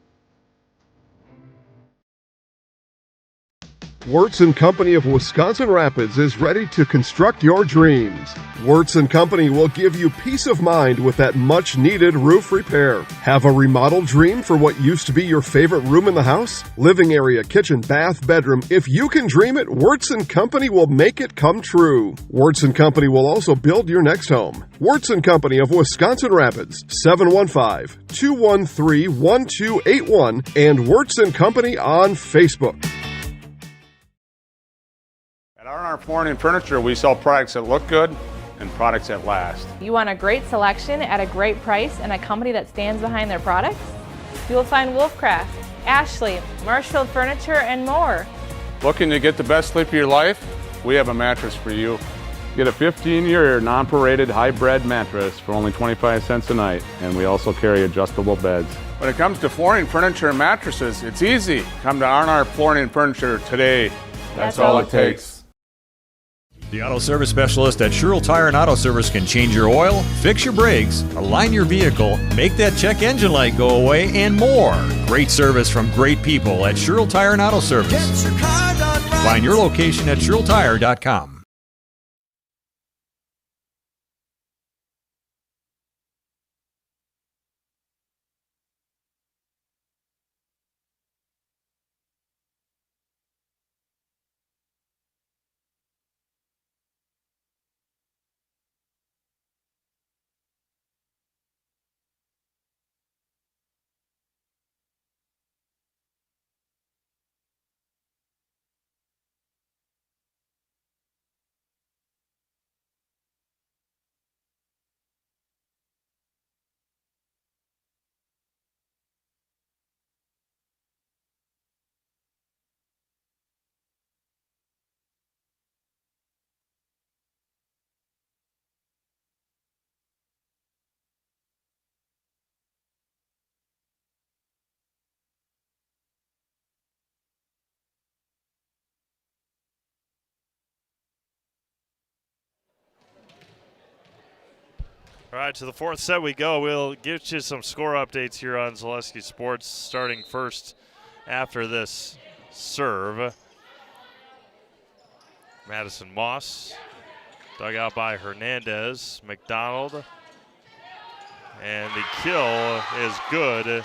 Wirtz & Company of Wisconsin Rapids is ready to construct your dreams. Wirtz & Company will give you peace of mind with that much-needed roof repair. Have a remodeled dream for what used to be your favorite room in the house? Living area, kitchen, bath, bedroom. If you can dream it, Wirtz & Company will make it come true. Wirtz & Company will also build your next home. Wirtz & Company of Wisconsin Rapids, 715-213-1281, and Wirtz & Company on Facebook. At R&R Flooring and Furniture, we sell products that look good and products that last. You want a great selection at a great price and a company that stands behind their products? You will find Wolfcraft, Ashley, Marshfield Furniture, and more. Looking to get the best sleep of your life? We have a mattress for you. Get a 15-year non-paraded hybrid mattress for only 25 cents a night, and we also carry adjustable beds. When it comes to flooring, furniture, and mattresses, it's easy. Come to R&R Flooring and Furniture today. That's all it takes. The Auto Service Specialist at Sherrill Tire and Auto Service can change your oil, fix your brakes, align your vehicle, make that check engine light go away, and more. Great service from great people at Sherrill Tire and Auto Service. Find your location at SherrillTire.com. All right, to the fourth set we go. We'll get you some score updates here on Zaleski Sports, starting first after this serve. Madison Moss, dug out by Hernandez, McDonald, and the kill is good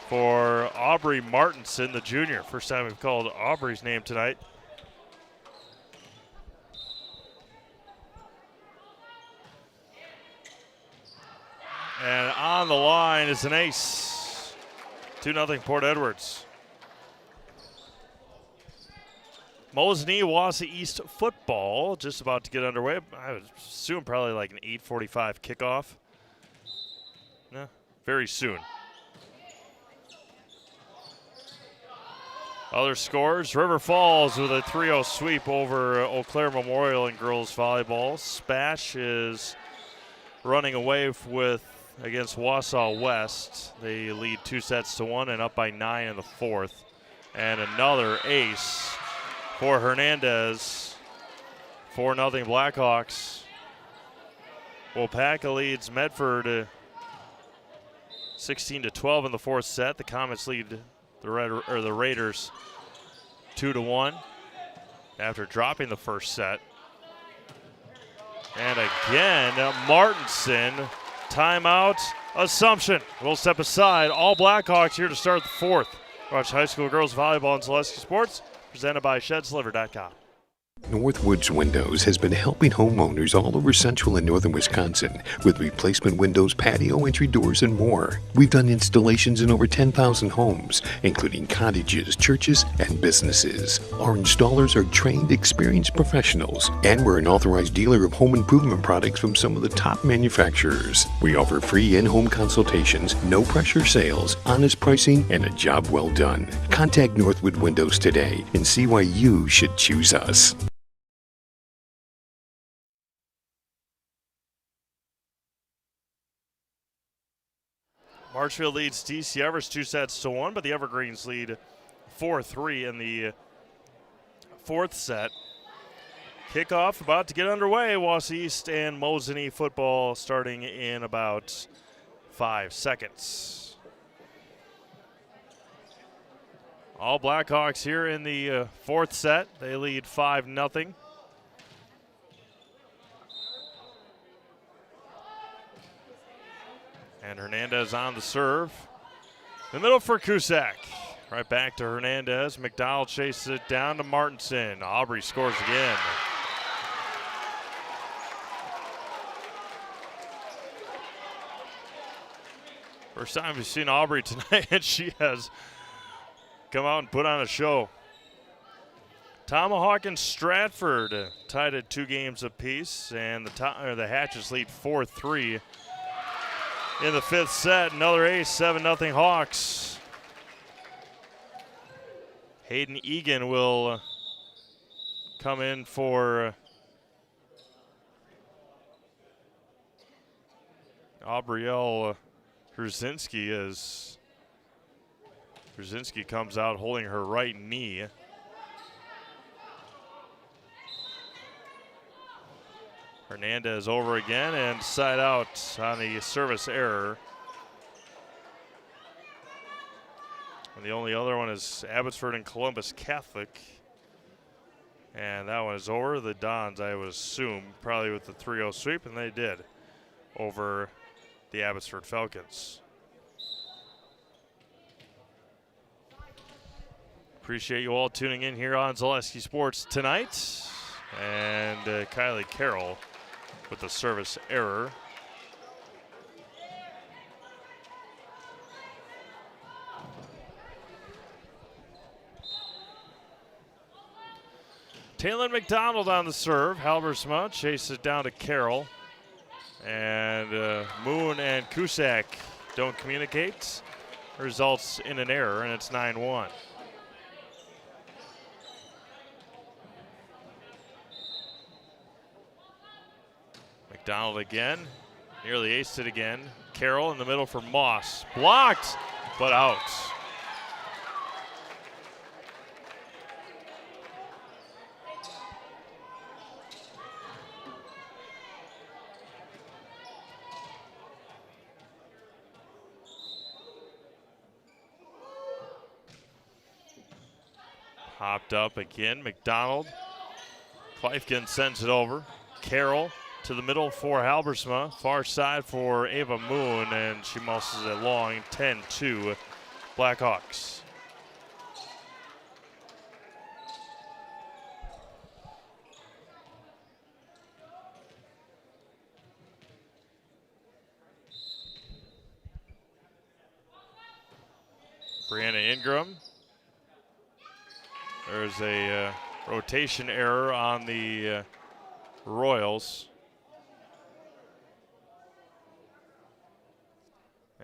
for Aubrey Martinson, the junior. First time we've called Aubrey's name tonight. And on the line is an ace. 2-0 Port Edwards. Mosinee Wausau East football just about to get underway. I would assume probably like an 8:45 kickoff. No, very soon. Other scores, River Falls with a 3-0 sweep over Eau Claire Memorial in girls volleyball. Spash is running away against Wausau West. They lead 2-1 and up by 9 in the fourth. And another ace for Hernandez. 4-0 Blackhawks. Wapaka leads Medford 16-12 in the fourth set. The Comets lead the Raiders 2-1 after dropping the first set. And again, Martinson. Timeout, Assumption. We'll step aside. All Blackhawks here to start the fourth. Watch high school girls volleyball on Zaleski Sports, presented by ShedSliver.com. Northwoods Windows has been helping homeowners all over central and northern Wisconsin with replacement windows, patio entry doors, and more. We've done installations in over 10,000 homes, including cottages, churches, and businesses. Our installers are trained, experienced professionals, and we're an authorized dealer of home improvement products from some of the top manufacturers. We offer free in-home consultations, no-pressure sales, honest pricing, and a job well done. Contact Northwood Windows today and see why you should choose us. Marshfield leads DC Everest 2-1, but the Evergreens lead 4-3 in the fourth set. Kickoff about to get underway. Wausau East and Mosinee football starting in about 5 seconds. All Blackhawks here in the fourth set. They lead 5-0. And Hernandez on the serve. The middle for Cusack. Right back to Hernandez. McDonald chases it down to Martinson. Aubrey scores again. First time we've seen Aubrey tonight, and she has come out and put on a show. Tomahawk and Stratford tied at 2 games apiece, and the Hatches lead 4-3 in the fifth set. Another ace, 7-0 Hawks. Hayden Egan will come in for Aubrielle Brzezinski as Brzezinski comes out holding her right knee. Hernandez over again and side out on the service error. And the only other one is Abbotsford and Columbus Catholic. And that one is over. The Dons, I would assume, probably with the 3-0 sweep, and they did over the Abbotsford Falcons. Appreciate you all tuning in here on Zaleski Sports tonight. And Kylie Carroll with the service error. Taylor McDonald on the serve. Halbersma chases it down to Carroll. And Moon and Cusack don't communicate. Results in an error, and it's 9-1. McDonald again. Nearly aced it again. Carroll in the middle for Moss. Blocked, but out. Hopped up again, McDonald. Kleifkin sends it over. Carroll to the middle for Halbersma. Far side for Ava Moon, and she muscles it long. 10-2 Blackhawks. Brianna Ingram. There's a rotation error on the Royals.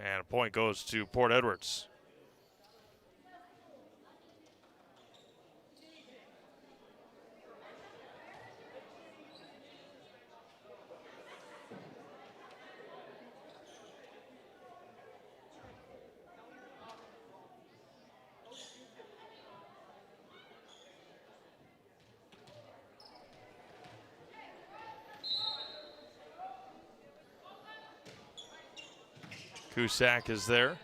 And a point goes to Port Edwards. Cusack is there.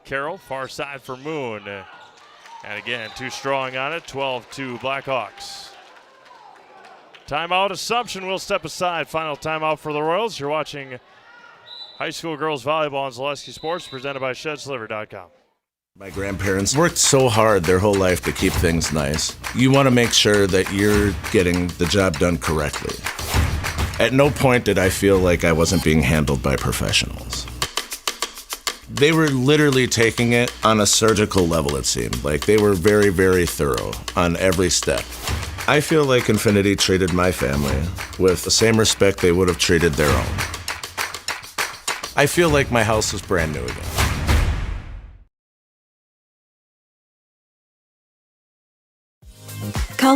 Carroll, far side for Moon. And again, too strong on it. 12-2 Blackhawks. Timeout. Assumption will step aside. Final timeout for the Royals. You're watching high school girls volleyball on Zaleski Sports, presented by ShedSliver.com. My grandparents worked so hard their whole life to keep things nice. You want to make sure that you're getting the job done correctly. At no point did I feel like I wasn't being handled by professionals. They were literally taking it on a surgical level, it seemed. Like they were very, very thorough on every step. I feel like Infinity treated my family with the same respect they would have treated their own. I feel like my house is brand new again.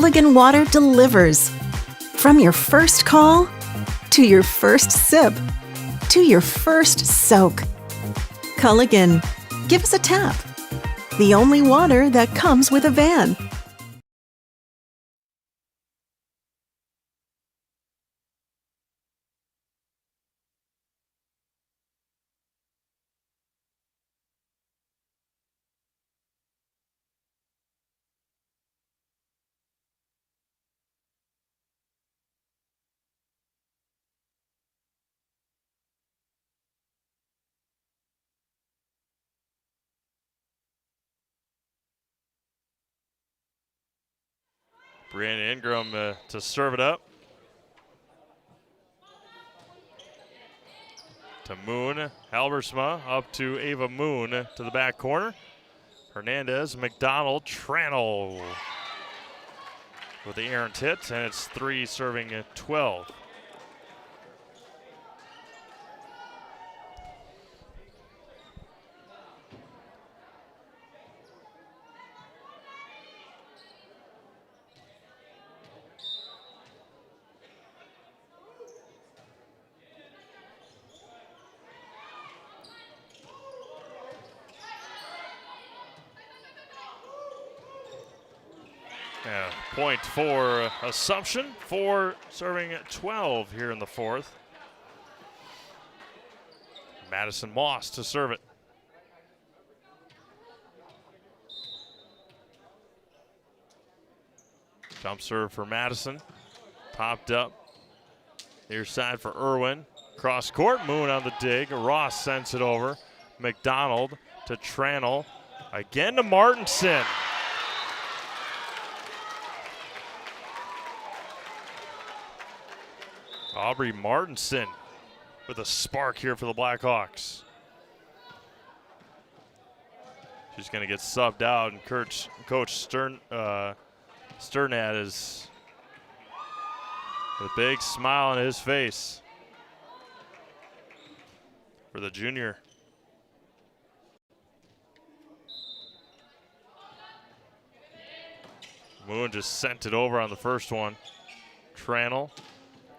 Culligan water delivers. From your first call, to your first sip, to your first soak. Culligan, give us a tap. The only water that comes with a van. Brianna Ingram to serve it up. To Moon. Halbersma up to Ava Moon to the back corner. Hernandez, McDonald, Tranel with the errant hit, and it's 3 serving at 12. Yeah, point for Assumption, 4 serving at 12 here in the fourth. Madison Moss to serve it. Jump serve for Madison. Popped up. Near side for Irwin. Cross court, Moon on the dig. Ross sends it over. McDonald to Tranel. Again to Martinson. Aubrey Martinson with a spark here for the Blackhawks. She's going to get subbed out, and Coach Sternad is with a big smile on his face for the junior. Moon just sent it over on the first one. Tranel.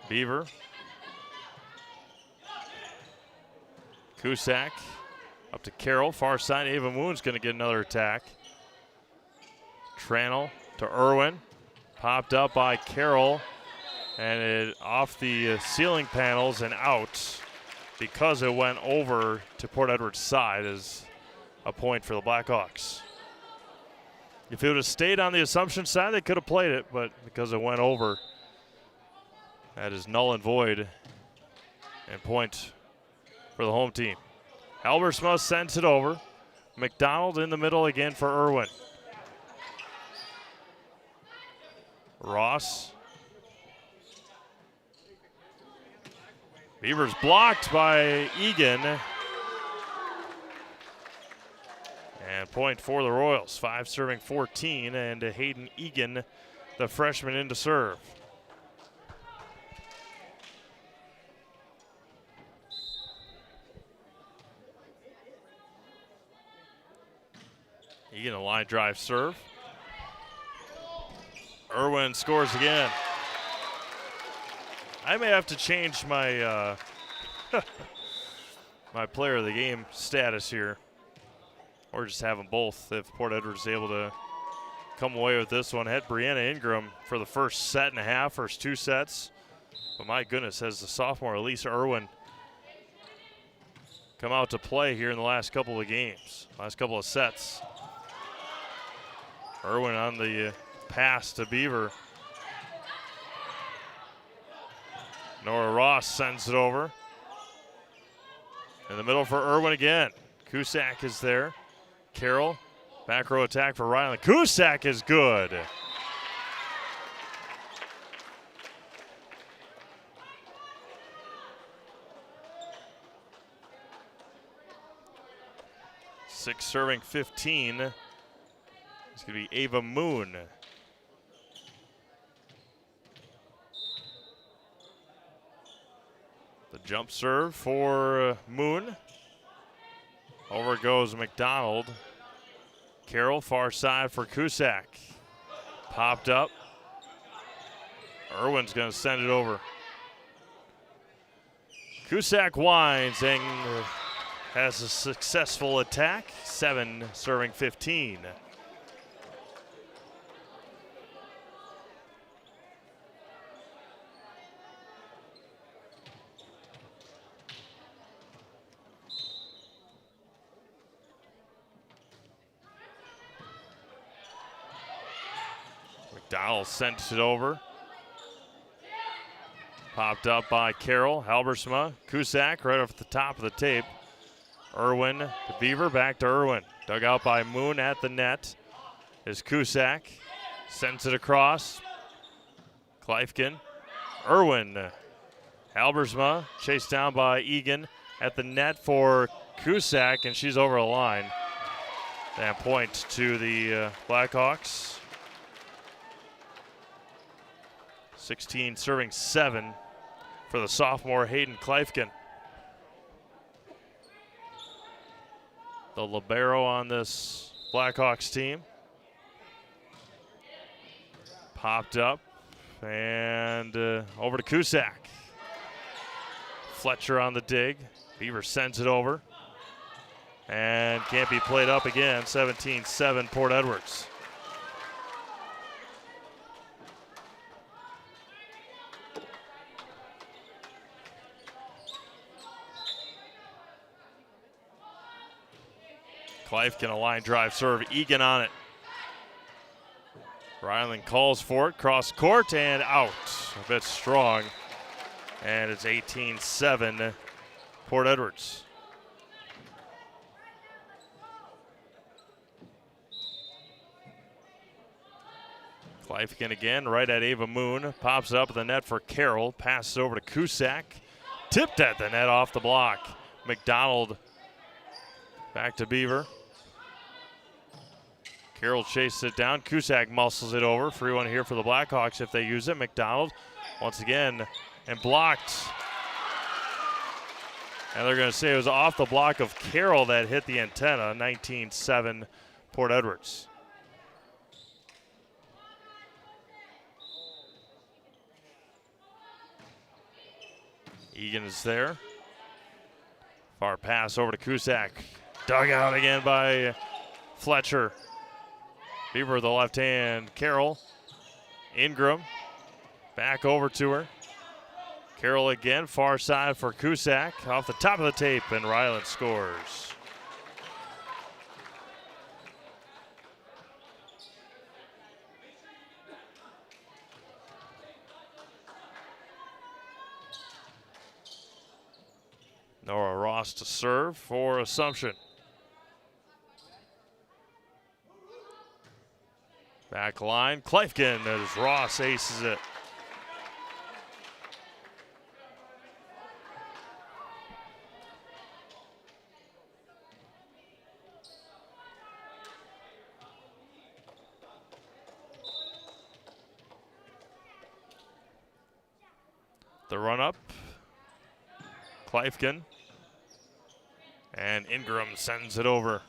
Beaver. Cusack up to Carroll. Far side, Ava Moon's going to get another attack. Tranel to Irwin. Popped up by Carroll. And it off the ceiling panels and out because it went over to Port Edward's side is a point for the Blackhawks. If it would have stayed on the Assumption side, they could have played it, but because it went over, that is null and void and point for the home team. Halbersma sends it over. McDonald in the middle again for Irwin. Ross. Beavers blocked by Egan. And point for the Royals. 5 serving 14, and Hayden Egan, the freshman, in to serve. Egan, a line drive serve. Irwin scores again. I may have to change my my player of the game status here, or just have them both if Port Edward is able to come away with this one. Had Brianna Ingram for the first set and a half, first 2 sets. But my goodness, has the sophomore Elisa Irwin come out to play here in the last couple of games, last couple of sets. Irwin on the pass to Beaver. Nora Ross sends it over. In the middle for Irwin again. Cusack is there. Carroll, back row attack for Ryland. Cusack is good. Six serving 15. It's going to be Ava Moon. The jump serve for Moon. Over goes McDonald. Carroll, far side for Cusack. Popped up. Irwin's going to send it over. Cusack winds and has a successful attack. 7 serving 15. McDonald sent it over. Popped up by Carroll. Halbersma. Cusack right off the top of the tape. Irwin to Beaver. Back to Irwin. Dug out by Moon at the net. Is Cusack. Sends it across. Kleifkin. Irwin. Halbersma chased down by Egan at the net for Cusack, and she's over the line. And point to the Blackhawks. 16 serving 7 for the sophomore Hayden Kleifkin. The libero on this Blackhawks team. Popped up and over to Cusack. Fletcher on the dig. Beaver sends it over. And can't be played up again. 17-7 Port Edwards. Kleifkin, a line drive serve. Egan on it. Ryland calls for it. Cross court and out. A bit strong. And it's 18-7 Port Edwards. Kleifkin again, right at Ava Moon. Pops up at the net for Carroll. Passes over to Cusack. Tipped at the net off the block. McDonald back to Beaver. Carroll chases it down. Cusack muscles it over. Free one here for the Blackhawks if they use it. McDonald once again and blocked. And they're going to say it was off the block of Carroll that hit the antenna. 19-7 Port Edwards. Egan is there. Far pass over to Cusack. Dug out again by Fletcher. Beaver with the left hand. Carroll. Ingram. Back over to her. Carroll again. Far side for Cusack. Off the top of the tape, and Ryland scores. Nora Ross to serve for Assumption. Back line, Kleifkin as Ross aces it. The run up, Kleifkin. And Ingram sends it over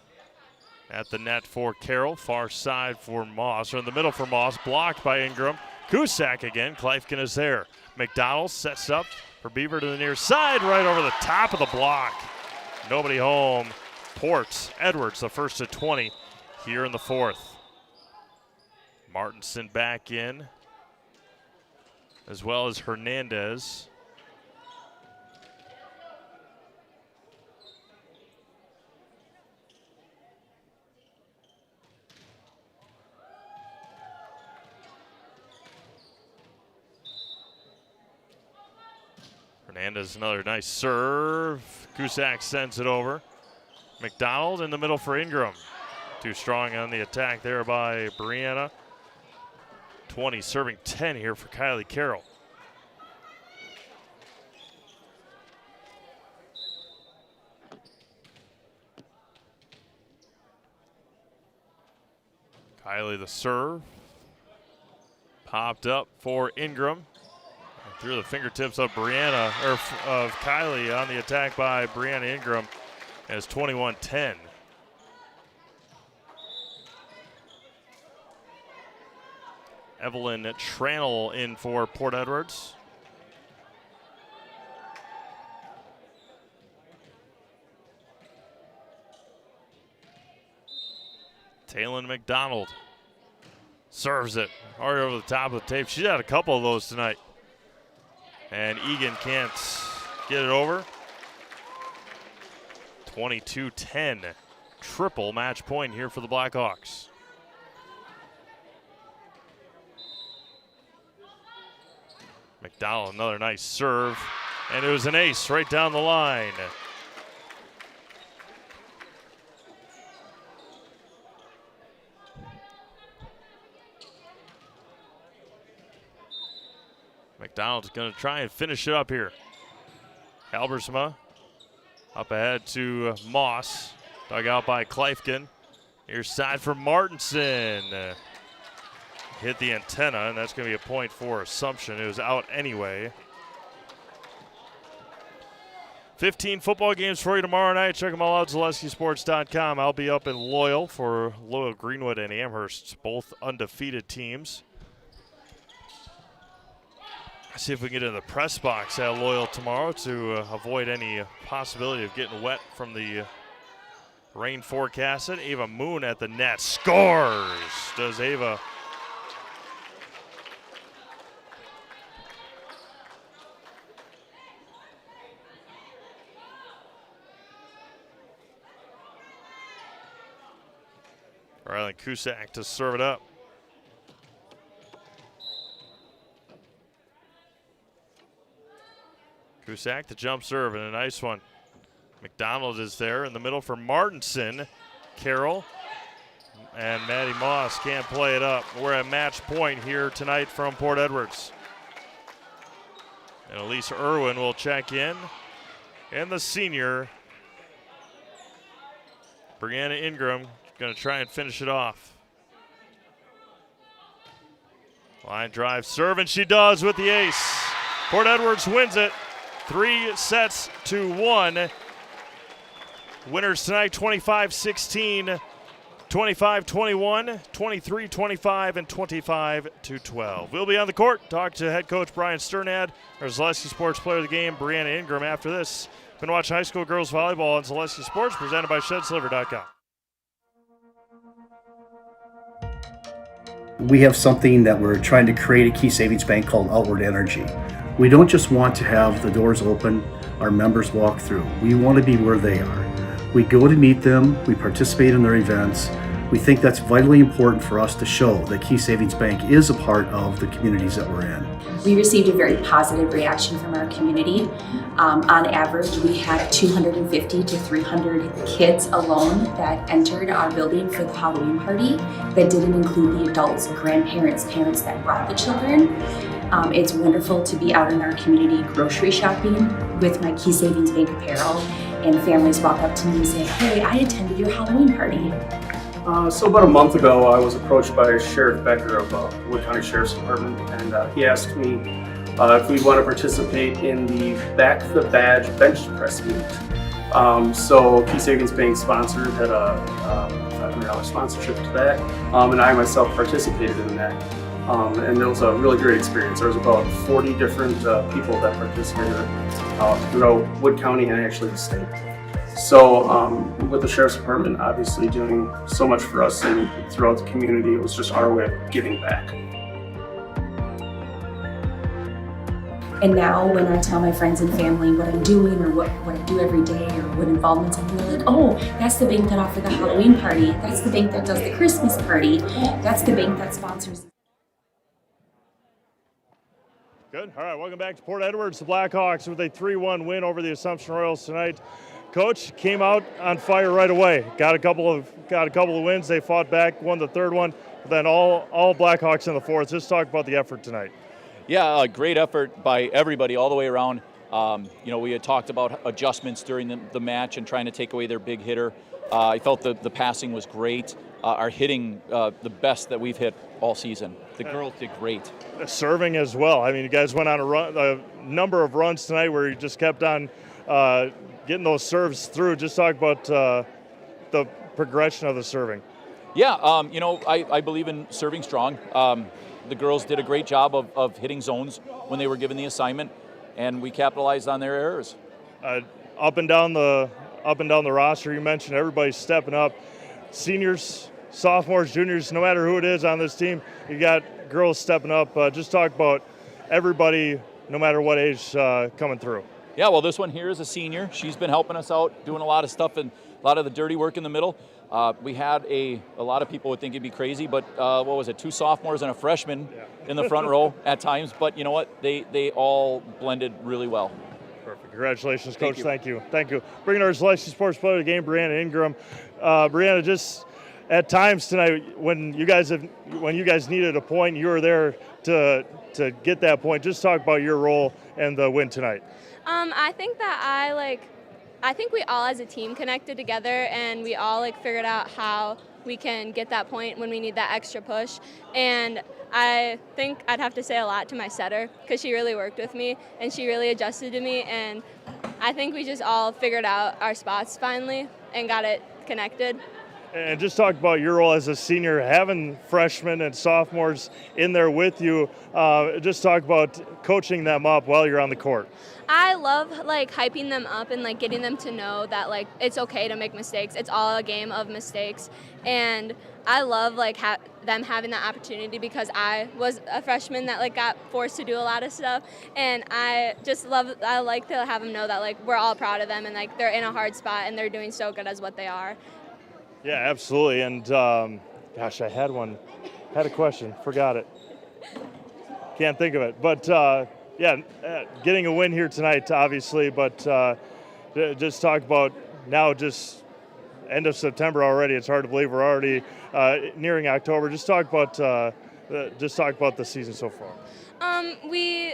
at the net for Carroll. Far side for Moss, or in the middle for Moss. Blocked by Ingram. Cusack again. Kleifkin is there. McDonald sets up for Beaver to the near side, right over the top of the block. Nobody home. Port Edwards, the first to 20 here in the fourth. Martinson back in, as well as Hernandez. Hernandez, another nice serve. Cusack sends it over. McDonald in the middle for Ingram. Too strong on the attack there by Brianna. 20 serving 10 here for Kylie Carroll. Kylie the serve. Popped up for Ingram. Through the fingertips of Brianna, or of Kylie on the attack by Brianna Ingram, as 21-10. Evelyn Tranel in for Port Edwards. Taylon McDonald serves it hard over the top of the tape. She's had a couple of those tonight. And Egan can't get it over. 22-10. Triple match point here for the Blackhawks. McDonald, another nice serve. And it was an ace right down the line. McDonald's going to try and finish it up here. Halbersma up ahead to Moss. Dug out by Kleifkin. Here's side for Martinson. Hit the antenna, and that's going to be a point for Assumption. It was out anyway. 15 football games for you tomorrow night. Check them all out, ZaleskiSports.com. I'll be up in Loyal for Loyal Greenwood and Amherst, both undefeated teams. See if we can get in the press box at Loyal tomorrow to avoid any possibility of getting wet from the rain forecasted. Ava Moon at the net scores. Does Ava? Riley Cusack to serve it up. Cusack, the jump serve, and a nice one. McDonald is there in the middle for Martinson. Carroll and Maddie Moss can't play it up. We're at match point here tonight from Port Edwards. And Elise Irwin will check in. And the senior, Brianna Ingram, going to try and finish it off. Line drive serve, and she does with the ace. Port Edwards wins it. 3-1. Winners tonight, 25-16, 25-21, 23-25, and 25-12. We'll be on the court. Talk to head coach Brian Sternad, our Zaleski Sports Player of the Game, Brianna Ingram, after this. Been watching high school girls volleyball on Zaleski Sports, presented by ShedSliver.com. We have something that we're trying to create at Key Savings Bank called Outward Energy. We don't just want to have the doors open, our members walk through. We want to be where they are. We go to meet them, we participate in their events. We think that's vitally important for us to show that Key Savings Bank is a part of the communities that we're in. We received a very positive reaction from our community. On average, we had 250 to 300 kids alone that entered our building for the Halloween party. That didn't include the adults, grandparents, parents that brought the children. It's wonderful to be out in our community grocery shopping with my Key Savings Bank apparel, and families walk up to me and say, "Hey, I attended your Halloween party." So about a month ago, I was approached by Sheriff Becker of Wood County Sheriff's Department, and he asked me if we'd want to participate in the Back the Badge bench press meet. So Key Savings Bank sponsored, had a $500 sponsorship to that, and I myself participated in that. And it was a really great experience. There was about 40 different people that participated throughout Wood County and actually the state. So with the Sheriff's Department obviously doing so much for us and throughout the community, it was just our way of giving back. And now when I tell my friends and family what I'm doing or what I do every day or what involvements I'm in, they're like, "Oh, that's the bank that offered the Halloween party. That's the bank that does the Christmas party. That's the bank that sponsors." Good. All right, welcome back to Port Edwards. The Blackhawks with a 3-1 win over the Assumption Royals tonight. Coach came out on fire right away. Got a couple of wins. They fought back, won the third one. But then all Blackhawks in the fourth. Just talk about the effort tonight. Yeah, a great effort by everybody all the way around. We had talked about adjustments during the match and trying to take away their big hitter. I felt the passing was great. Our hitting, the best that we've hit all season. The girls did great. Serving as well. I mean, you guys went on a number of runs tonight where you just kept on getting those serves through. Just talk about the progression of the serving. Yeah, I believe in serving strong. the girls did a great job of hitting zones when they were given the assignment, and we capitalized on their errors. Up and down the roster, you mentioned everybody's stepping up. Seniors, sophomores, juniors, no matter who it is on this team, you got girls stepping up. Just talk about everybody, no matter what age, coming through. Yeah, well, this one here is a senior. She's been helping us out, doing a lot of stuff and a lot of the dirty work in the middle. We had a lot of people would think it'd be crazy, but what was it, 2 sophomores and a freshman in the front row at times. But you know what? They all blended really well. Perfect. Congratulations, Coach. Thank you. Bringing our Zaleski Sports Player of the Game, Brianna Ingram. Brianna, just at times tonight when you guys needed a point, you were there to get that point. Just talk about your role and the win tonight. I think that I think we all as a team connected together, and we all figured out how we can get that point when we need that extra push. And I think I'd have to say a lot to my setter, because she really worked with me and she really adjusted to me, and I think we just all figured out our spots finally and got it connected. And just talk about your role as a senior, having freshmen and sophomores in there with you. Just talk about coaching them up while you're on the court. I love hyping them up and getting them to know that it's okay to make mistakes. It's all a game of mistakes, and I love them having that opportunity, because I was a freshman that got forced to do a lot of stuff, and I like to have them know that we're all proud of them, and they're in a hard spot and they're doing so good as what they are. Yeah, absolutely. And gosh, I had a question, forgot it. Can't think of it. But yeah, getting a win here tonight, obviously. But just talk about now, just end of September already. It's hard to believe we're already nearing October. Just talk about the season so far. We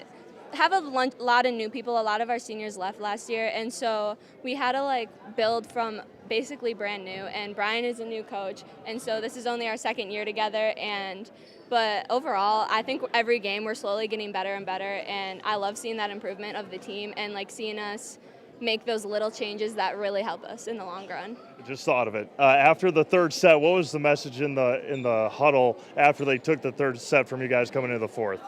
have a lot of new people. A lot of our seniors left last year, and so we had to build from basically brand new. And Brian is a new coach, and so this is only our second year together. But overall, I think every game we're slowly getting better and better, and I love seeing that improvement of the team and seeing us make those little changes that really help us in the long run. Just thought of it. After the third set, what was the message in the huddle after they took the third set from you guys coming into the fourth?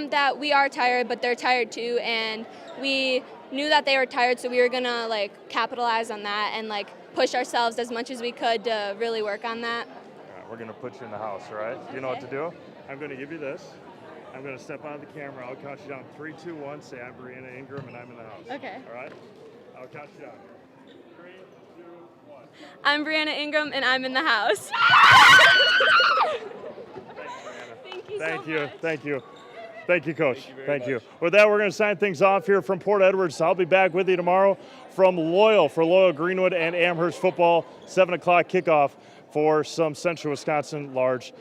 That we are tired, but they're tired too, and we knew that they were tired, so we were gonna capitalize on that and push ourselves as much as we could to really work on that. All right, we're gonna put you in the house, all right? Do you know what to do? I'm gonna give you this. I'm gonna step on the camera. I'll count you down. 3, 2, 1. Say I'm Brianna Ingram and I'm in the house. Okay. All right. I'll count you down. 3, 2, 1. I'm Brianna Ingram and I'm in the house. Thank you. Thank you, Coach. Thank you. With that, we're going to sign things off here from Port Edwards. I'll be back with you tomorrow from Loyal for Loyal Greenwood and Amherst football. 7 o'clock kickoff for some Central Wisconsin large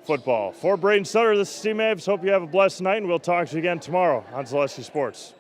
football. For Braden Sutter, this is Steve Mapes. Hope you have a blessed night, and we'll talk to you again tomorrow on Zaleski Sports.